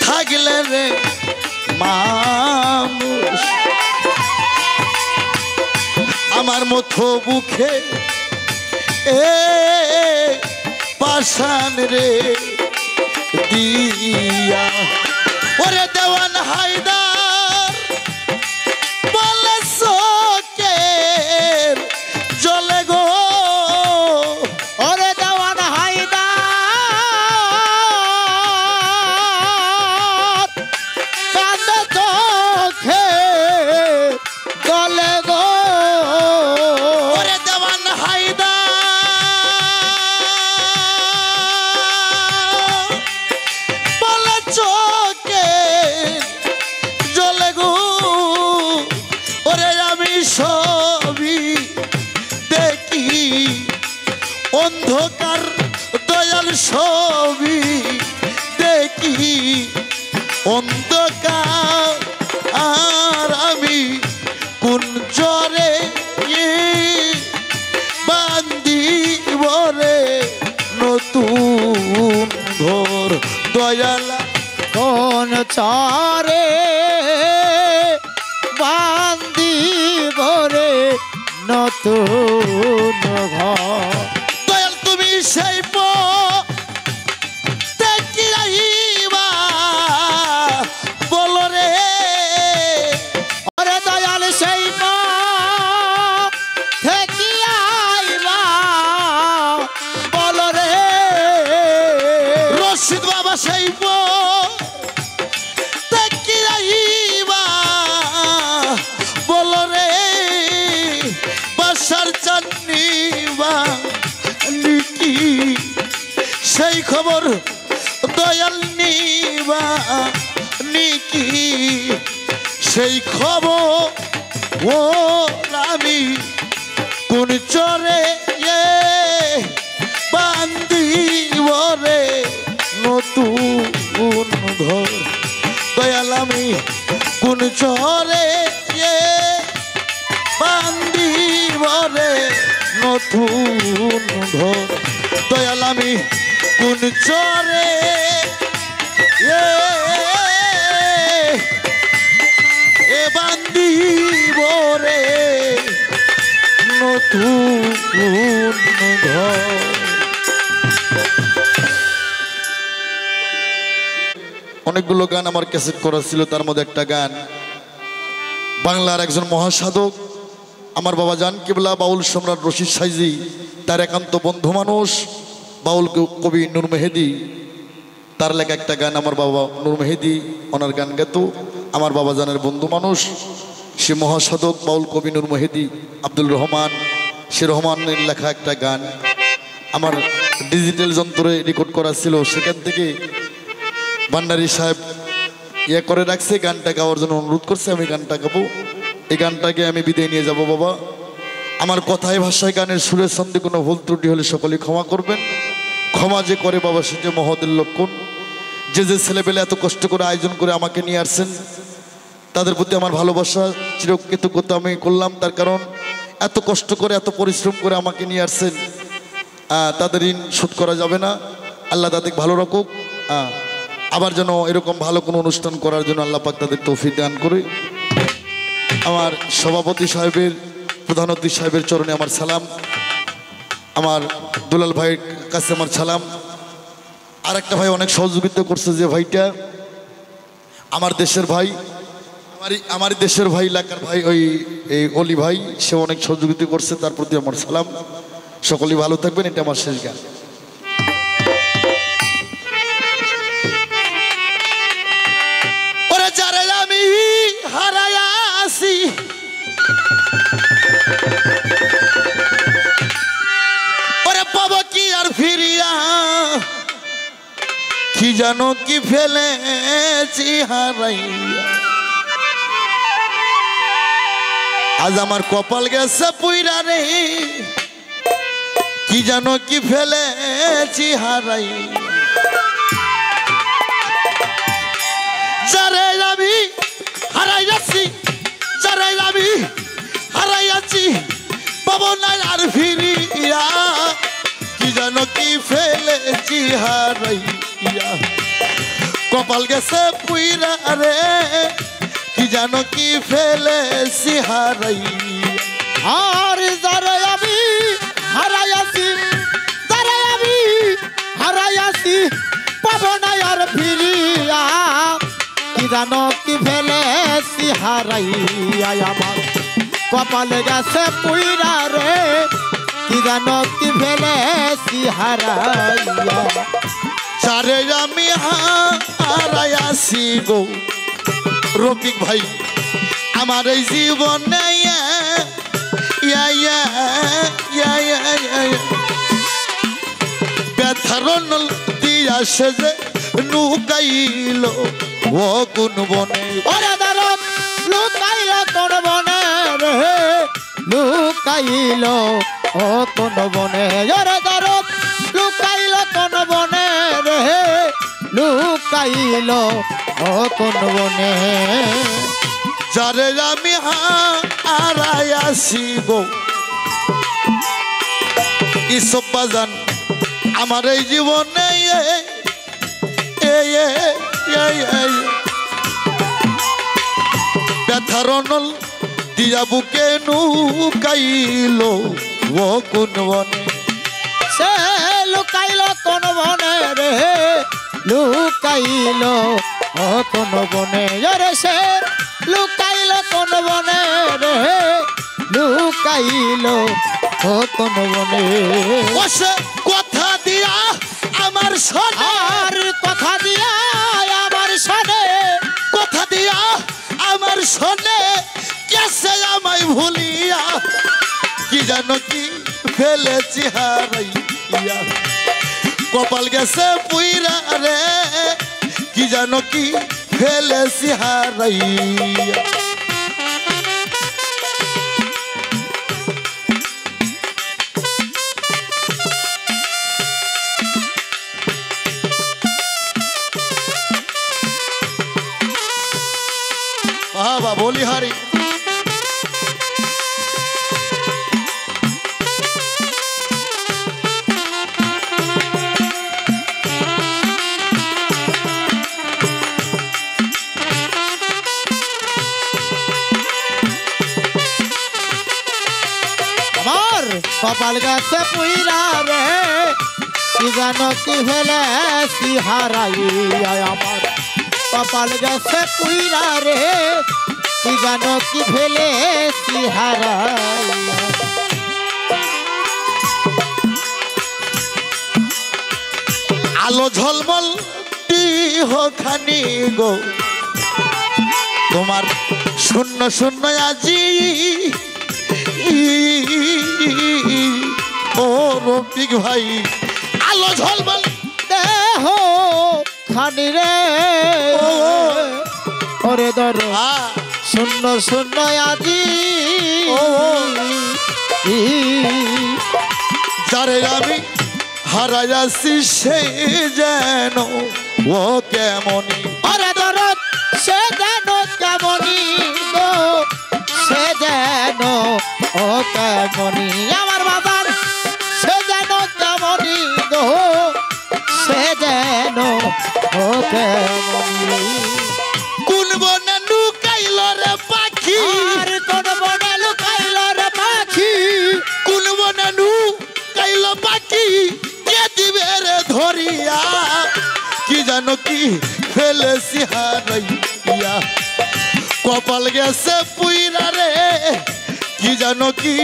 [SPEAKER 2] থাকলে রে মানুষ আমার মতো বুকে পাশান রে দিয়া ওরে দেওয়ান হায়দার বলে চোখের জলে গো
[SPEAKER 4] ওরে দেওয়ান হায়দার কান্দে চোখে গলে গো
[SPEAKER 2] ওরে দেওয়ান হায়দার বলে চোখের জলে গো ওরে আমি সবই দেখি অন্ধকার দয়াল ছবি দেখি অন্ধকার আর আমি কোন জরে দয়াল
[SPEAKER 4] কোন চরে বান্দিব রে নতুন ঘর
[SPEAKER 2] দয়াল তুমি সেই দেখিবা বলো রে
[SPEAKER 4] ওরে দয়াল সেই থেকে আইবা বল রে
[SPEAKER 2] রশিদ বাবা সেই দেখিবা বলো রে বাসার চান্নিবা লিখি সেই খবর দয়াল নিবা নিকি সেই খবর ও আমি কোন চরে বান্দিব রে নতুন ঘর দয়াল আমি কোন চরে বান্দিব রে নতুন ঘর দয়াল আমি কোন চরে বান্দিব রে নতুন ঘর অনেকগুলো গান আমার ক্যাসেট করা ছিল তার মধ্যে একটা গান বাংলার একজন মহাসাধক আমার বাবা জান কিবলা বাউল সম্রাট রশিদ সাইজি তার একান্ত বন্ধু মানুষ বাউল কবি নূর মেহেদি তার লেখা একটা গান আমার বাবা নূর মেহেদি ওনার গান গাত আমার বাবা জানের বন্ধু মানুষ সে মহাসাধক বাউল কবি নূর মেহেদি আব্দুল রহমান সে রহমানের লেখা একটা গান আমার ডিজিটাল যন্ত্রে রেকর্ড করা ছিল সেখান থেকে ভান্ডারী সাহেব ইয়ে করে রাখছে গানটা গাওয়ার জন্য অনুরোধ করছে আমি গানটা গাবো এই গানটাকে আমি বিদায় নিয়ে যাব বাবা আমার কথায় ভাষায় গানের সুরের সন্ধে কোনো ভুল ত্রুটি হলে সকলে ক্ষমা করবেন ক্ষমা যে করে বাবা সেটা মহতের লক্ষণ যে যে ছেলেপেলে এত কষ্ট করে আয়োজন করে আমাকে নিয়ে আসছেন তাদের প্রতি আমার ভালোবাসা চিরকৃতজ্ঞতা আমি করলাম তার কারণ এত কষ্ট করে এত পরিশ্রম করে আমাকে নিয়ে আসছেন তাদের ঋণ শোধ করা যাবে না আল্লাহ তাদের ভালো রাখুক আবার যেন এরকম ভালো কোনো অনুষ্ঠান করার জন্য আল্লাহ পাক তাদের তৌফিক দান করে আমার সভাপতি সাহেবের প্রধান অতিথি সাহেবের চরণে আমার সালাম আমার দুলাল ভাইয়ের কাছে আমার সালাম আর একটা ভাই অনেক সহযোগিতা করছে যে ভাইটা আমার দেশের ভাই আমার দেশের ভাই এলাকার ভাই ওই এই অলি ভাই সে অনেক সহযোগিতা করছে তার প্রতি আমার সালাম সকলেই ভালো থাকবেন এটা আমার শেষ গান ওরে যারে আমি হারায়া আসি ওরে পাবো কি আর ফিরিয়া কি জানো কি ফেলেছি হারাইয়া আজ আমার কপাল গেছে পুইরা রে কি জানো কি ফেলেছি হারাই যারে আমি হারাই যাচ্ছি যারে আমি হারাই যাচ্ছি পাবো না আর ফিরিয়া কি জানো কি ফেলেছি হারাইয়া কপাল গেছে পুইরা রে কি জানো কি ফেলেছি হারাইয়া
[SPEAKER 4] আর যারে আমি হারাইয়াছি যারে আমি হারাইয়াছি পাবো না আর ফিরিয়া কি জানো কি ফেলেছি হারাইয়া আমার কপালে গেছে পুইরা রে কি জানো কি ফেলেছি হারাইয়া
[SPEAKER 2] যারে আমি হারাইয়াছি গো রফিক ভাই আমার এই জীবনে ব্যথার দিয়া সে যে লুকাইল ও কোন বনে
[SPEAKER 4] ওরে দারুণ লুকাইল কোন বনে রে লুকাইল ও কোন বনে ওরে দারুণ লুকাইল কোন বনে রে লুকাইল ও কোন বনে
[SPEAKER 2] যারে আমি হারাইয়াছি গো ইসব বাজান আমার এই জীবনে ব্যথার নল দিয়া বুকে নুকাইল ও কোন বনে
[SPEAKER 4] সে লুকাইল কোন বনে রে লুকাইল ও কোন বনে রে সে লুকাইল কোন বনে রে লুকাইল ও কোন বনে
[SPEAKER 2] বসে কথা দিয়া আমার শোনে
[SPEAKER 4] আর কথা দিয়া আমার শোনে
[SPEAKER 2] কথা দিয়া আমার শোনে কেসে আমায় ভুলিয়া কি জানো কি ফেলেছি হারাইয়া কপাল গেছে পুইরা রে কি জানো কি ফেলেছি হারাইয়া বাবা বলি হারি
[SPEAKER 4] আমার কপাল গাছে পুইরা রে কি জানো কি ফেলে হারাইয়া আমার কপাল গাছে পুইরা রে কি জানো কি ফেলে হারাইয়া
[SPEAKER 2] আলো ঝলমল খানি গো তোমার শূন্য শূন্য আজি ও রফিক ভাই আলো ঝলমল
[SPEAKER 4] দেহ খানি রে ওরে ধর শূন্য শূন্য আজি
[SPEAKER 2] যারে আমি হারাইয়াছি সে যেন ও কেমনি
[SPEAKER 4] ওরে ধর সে যেন কেমনি গো সে যেন ও কেমনি আমার বাবার সে যেন কেমনি গো সে যেন ও কেমনি
[SPEAKER 2] কোন বনে লুকাইল রে পাখি
[SPEAKER 4] আর কোন বনে লুকাইল রে পাখি
[SPEAKER 2] কোন বনে লুকাইল পাখি কে দিবে রে ধরিয়া কি জানো কি ফেলেছি হারাইয়া কপাল গেছে পুইরা রে কি জানো কি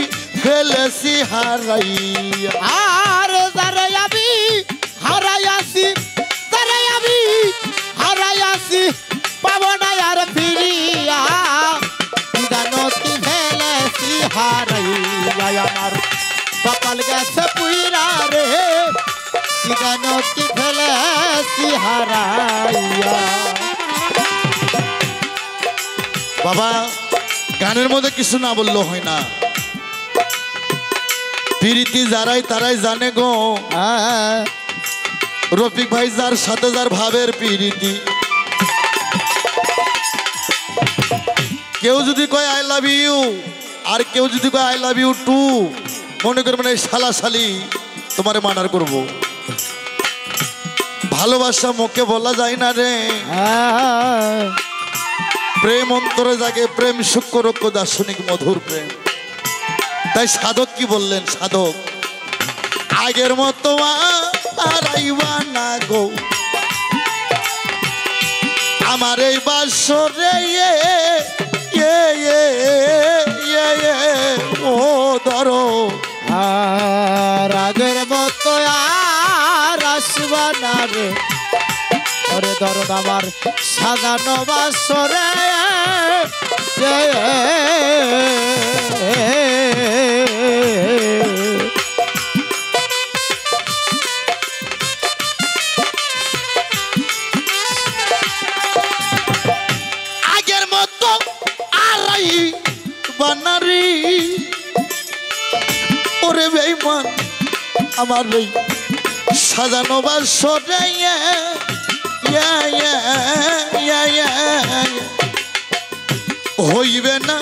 [SPEAKER 2] ফেলেছি হারাইয়া
[SPEAKER 4] আর যারে আমি হারাইয়াছি তারে আমি হারাইয়াছি পাবো না আর ফিরিয়া জানো কি ফেলেছি হারাইয়া আমার কপাল গেছে পুইরা রে কি জানো কি ফেলেছি হারাইয়া
[SPEAKER 2] বাবা গানের মধ্যে কিছু না বললেও হয় না প্রীতি যারাই তারাই জানে গো রফিক ভাই যার সাথে যার ভাবের প্রীতি কেউ যদি কয় আই লাভ ইউ আর কেউ যদি কয় আই লাভ ইউ টু মনে করবেন এই শালাশালি তোমারে মানার করব ভালোবাসা মুখে বলা যায় না রে প্রেম অন্তরে জাগে প্রেম সূক্ষ্ম রক্ষ দার্শনিক মধুর প্রেম তাই সাধক কি বললেন সাধক আগের মতো আর আইবা না গো আমার এই বাসরে ও ধরো
[SPEAKER 4] আর আগের মতো আর আসবা না রে ওরে দরদ আমার সাজানো বাসরে
[SPEAKER 2] আগের মতো আড়াই বানারি ওরে বেঈমান আমার এই সাজানো বাসরে হইবে না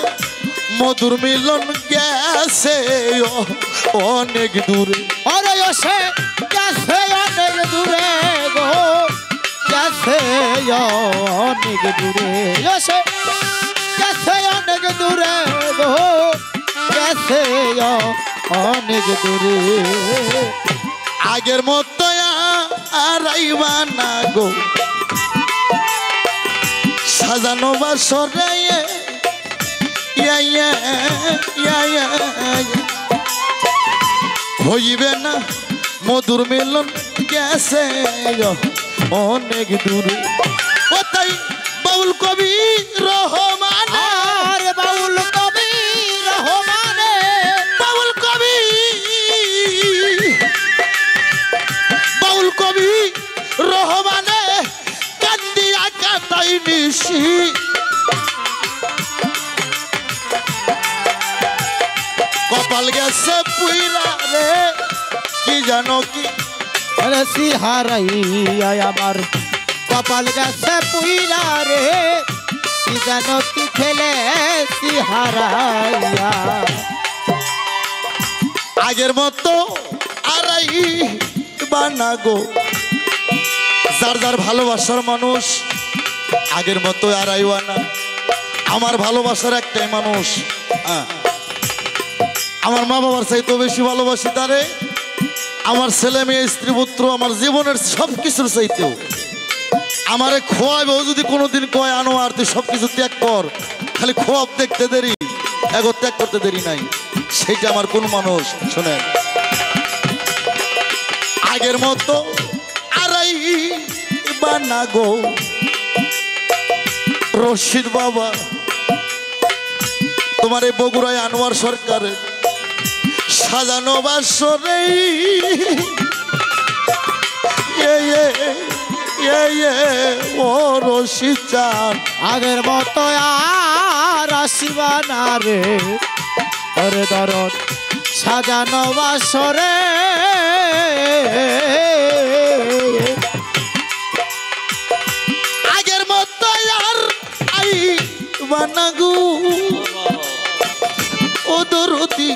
[SPEAKER 2] মধুর মিলন গেছে অনেক দূরে
[SPEAKER 4] ওরে সে গেছে অনেক দূরে গো গেছে অনেক দূরে গেছে অনেক দূরে গো গেছে অনেক দূরে
[SPEAKER 2] আগের মতো আর আইবা না গো সাজানো বাসরে হইবে না মধুর মিলন গেছে অনেক দূরে ও তাই বাউল কবি রহমান
[SPEAKER 4] আরে বাউল কবি রহমানে
[SPEAKER 2] বাউল কবি রহমানে কান্দিয়া কাটাই নিশি কপাল গেছে পুইরা রে কি জানো কি
[SPEAKER 4] রসি হারাইয়া আমার কপাল গেছে পুইরা রে কি জানো কি খেলে হারাইয়া
[SPEAKER 2] আগের মতো আরাই বানা গো যার যার ভালোবাসার মানুষ আগের মতো আরাইবা না আমার ভালোবাসার একটাই মানুষ আমার মা বাবার চাইতে বেশি ভালোবাসি তারে আমার ছেলে মেয়ে স্ত্রী পুত্র আমার জীবনের সব কিছুর চাইতেও আমারে খোয়াবেও যদি কোনোদিন কয় আনো আর তুই সব কিছু ত্যাগ কর খালি খোয়াব দেখতে দেরি এগো ত্যাগ করতে দেরি নাই সেইটা আমার কোন মানুষ শোনেন আগের মতো আরাই বানা গো রশিদ বাবা তোমার এই বগুড়ায় আনোয়ার সরকারের সাজানো বাসরে ও রশিদ চান
[SPEAKER 4] আগের মতো আর আসিবা না রে ওরে দরদ সাজানো বাসরে
[SPEAKER 2] আগের মতো আর আই বানাগু ও দরদি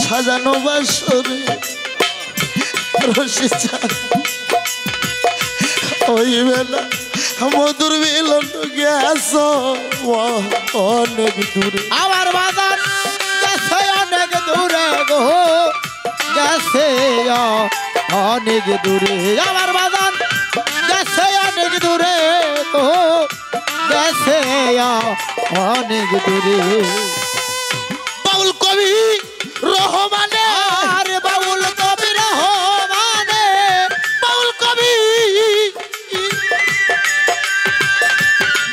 [SPEAKER 2] সাজানো বাসরে রশিদ চান ওই বেলা মধুর মিলন গেছ অনেক দূরে
[SPEAKER 4] আমার বাজার গেছে অনেক দূরে গো গেছে অনেক দূরে আমার বাজার গেছে অনেক দূরে গো গেছে অনেক দূরে
[SPEAKER 2] বাউল কবি রহমানে
[SPEAKER 4] আরে বাউল কবি রহমানে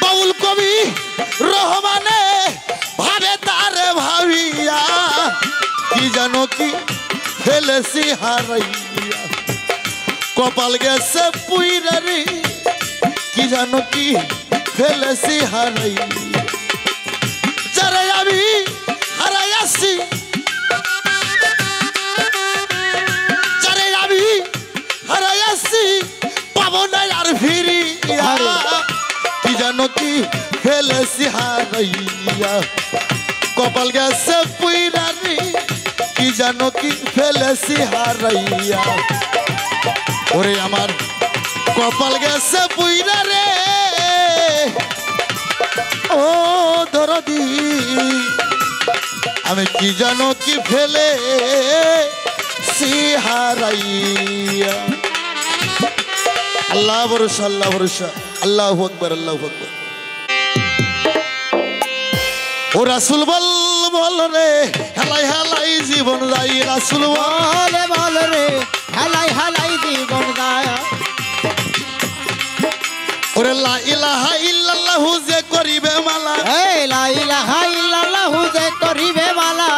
[SPEAKER 2] বাউল কবি রহমানে ভাবে তারে ভাবিয়া কি জানো কি ফেলেছি হারাইয়া কপাল গেছে পুইরা রে কি জানো কি ফেলেছি হারাইয়া যারা আমি হারাইয়াছি যারা আমি হারাইয়াছি পাবো না আর ফিরিয়া কি জানো কি ফেলেছি হারাইয়া কপাল গেছে পুইরা রে কি জানো কি ফেলেছি হারাইয়া ওরে আমার কপাল গেছে পুইরা রে ও দরদি আমি কি জানো কি ফেলে হারাইয়া আল্লাহ ভরসা আল্লাহ ভরসা আল্লাহু আকবার আল্লাহু আকবার ও রাসূল বল রে হেলাই হেলাই জীবন যাই রাসূল
[SPEAKER 4] বল রে হেলাই হেলাই জীবন যায়
[SPEAKER 2] ওরে লা ইলাহা ইল্লাল্লাহু যে করিবে মালা
[SPEAKER 4] এই লা ইলাহা ইল্লাল্লাহু যে করিবে মালা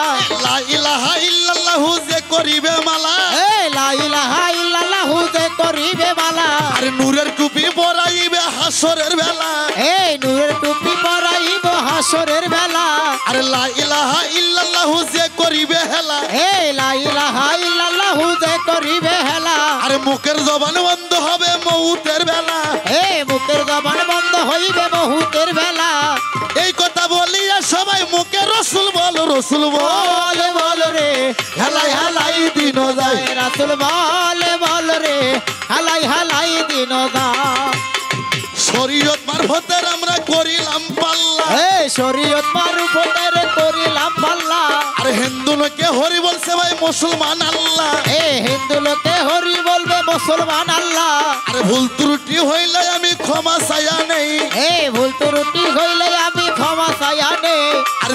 [SPEAKER 2] লা ইলাহা ইল্লাল্লাহু যে করিবে মালা
[SPEAKER 4] এই লা ইলাহা ইল্লাল্লাহু যে করিবে মালা
[SPEAKER 2] আরে নূরের টুপি পরাইবে হাসরের বেলা
[SPEAKER 4] এই নূরের টুপি পরাইব হাসরের বেলা
[SPEAKER 2] আরে লা ইলাহা ইল্লাল্লাহু যে করিবে হেলা
[SPEAKER 4] এই লা ইলাহা ইল্লাল্লাহু যে করিবে হেলা
[SPEAKER 2] আরে মুখের জবান বন্ধ হবে মউতের বেলা
[SPEAKER 4] এই মুখের জবান বন্ধ হইবে বহুতের বেলা
[SPEAKER 2] এই কথা বলিয়া সবাই মুখে রসুল বল
[SPEAKER 4] বল রে
[SPEAKER 2] হেলাই হেলাই দিন যায়
[SPEAKER 4] রাসূল বল রে হালাই হালাই দিন দা
[SPEAKER 2] শরীয়ত মারফতের আমরা করিলাম পাল্লা
[SPEAKER 4] এই শরীয়ত মারফতের করিলাম পাল্লা
[SPEAKER 2] আর হিন্দু লোকে হরি বলছে ভাই মুসলমান আল্লাহ
[SPEAKER 4] এ হিন্দু লোকে হরি বলবে মুসলমান আল্লাহ
[SPEAKER 2] আরে ভুল ত্রুটি হইলে আমি ক্ষমা চাইয়া নেই
[SPEAKER 4] এ ভুল ত্রুটি হইলে আমি ক্ষমা চাইয়া নে
[SPEAKER 2] আর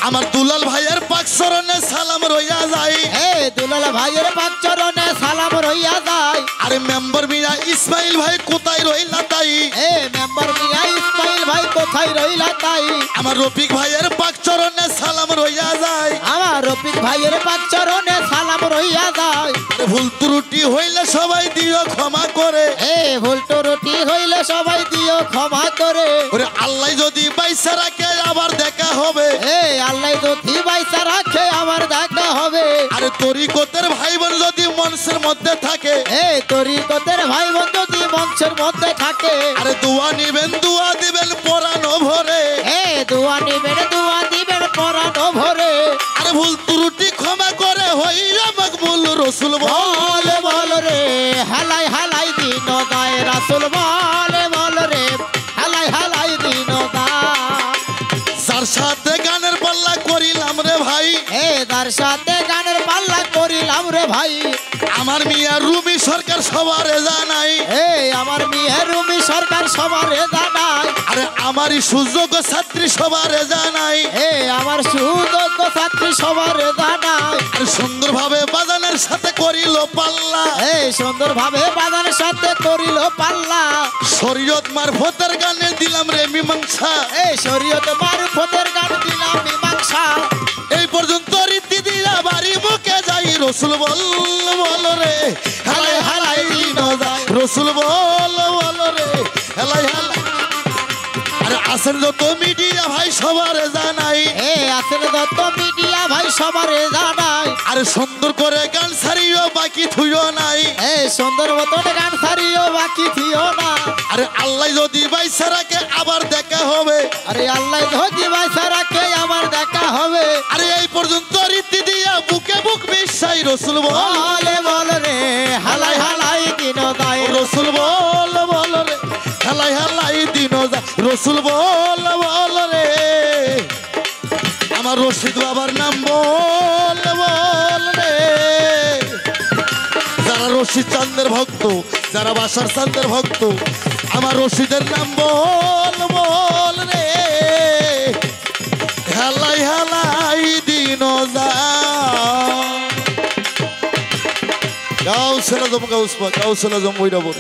[SPEAKER 2] আমার দুলাল ভাইয়ের পাক চরণে সালাম রইয়া যায়
[SPEAKER 4] এ দুলাল ভাইয়ের পাক চরণে সালাম রইয়া যায়
[SPEAKER 2] আরে মেম্বার মিয়া ইসমাইল ভাই কোথায় রইলা তাই
[SPEAKER 4] এ মেম্বার মিয়া ইসমাইল ভাই কোথায় রইলা তাই
[SPEAKER 2] আমার রফিক ভাইয়ের পাক চরণে সালাম রইয়া যায়
[SPEAKER 4] আমার রফিক ভাইয়ের পাক চরণে সালাম রইয়া যায়
[SPEAKER 2] আরে ভুল ত্রুটি হইলে সবাই দিও ক্ষমা করে
[SPEAKER 4] এ ভুল ত্রুটি হইলে সবাই দিও ক্ষমা করে
[SPEAKER 2] ওরে আল্লাহ যদি বাইসা রাখে আবার দেখা হবে
[SPEAKER 4] এ আল্লাহ যদি বাইসা রাখে আমার দেখা হবে
[SPEAKER 2] আরে তরিকতের ভাই বোন যদি মনসের মধ্যে থাকে
[SPEAKER 4] এ তরিকতের ভাই বোন যদি মঞ্চের মধ্যে থাকে
[SPEAKER 2] আরে দোয়া নিবেন দোয়া দিবেন পরানো ভরে
[SPEAKER 4] এ দোয়া নিবেন দোয়া দিবেন পরানো ভরে
[SPEAKER 2] আরে ভুল ত্রুটি ক্ষমা করে হইয়া মকবুল রসুল
[SPEAKER 4] বল বল রে হালাই হালাই দিন গায় রাসুল বল রে হালাই হালাই দিন গায়
[SPEAKER 2] যার সাথে গানের পাল্লা করিলাম রে ভাই
[SPEAKER 4] এ তার সাথে গানের পাল্লা করিলাম রে ভাই
[SPEAKER 2] আমার মিয়া রুমি সরকার সবারে জানাই
[SPEAKER 4] এ আমার মেয়ের রুমি সরকার সবারে জানাই
[SPEAKER 2] আরে আমারই সুযোগ্য ছাত্রী সবারে জানাই
[SPEAKER 4] এ আমার সুযোগ্য ছাত্রী সবারে জানাই
[SPEAKER 2] আর সুন্দরভাবে বাজানের সাথে করিল পাল্লা
[SPEAKER 4] এ সুন্দরভাবে বাজানের সাথে করিল পাল্লা
[SPEAKER 2] শরীয়ত মারফতের গানে দিলাম রে মীমাংসা
[SPEAKER 4] এ শরীয়ত মারফতের গান দিলাম মীমাংসা
[SPEAKER 2] এই পর্যন্ত রীতি দিয়া বাড়ি মুখে যাই রসুল বল রে হালাই হালাই দিন যায় রসুল বল রে হালাই হালাই আরে আসেন যত মিডিয়া ভাই সবারে জানাই
[SPEAKER 4] এ আসলে দত্ত মিডিয়া ভাই সবারে জানাই
[SPEAKER 2] আরে সুন্দর করে গান ছাড়িও বাকি থুইও নাই
[SPEAKER 4] এ সুন্দর মতন গান ছাড়িও বাকি থিও না
[SPEAKER 2] আরে আল্লাহ যদি বাইসা রাখে আবার দেখা হবে
[SPEAKER 4] আরে আল্লাহ যদি বাইসা রাখে আমার দেখা হবে
[SPEAKER 2] আরে এই পর্যন্ত রীতি দিয়া বুকে বুক মিশাই রসুল
[SPEAKER 4] বল রে হালাই হালাই দিন গায়
[SPEAKER 2] রসুল বল রে হালাই হালাই দিন রসুল বল রে আমার রশিদ বাবার নাম বল রে যারা রশিদ চান্দের ভক্ত যারা বাসার চান্দের ভক্ত আমার রশিদের নাম বল রে হালাই হালাই দিন গাও সেরা জম গাউসপা গাও সেরা জম ওইটা বল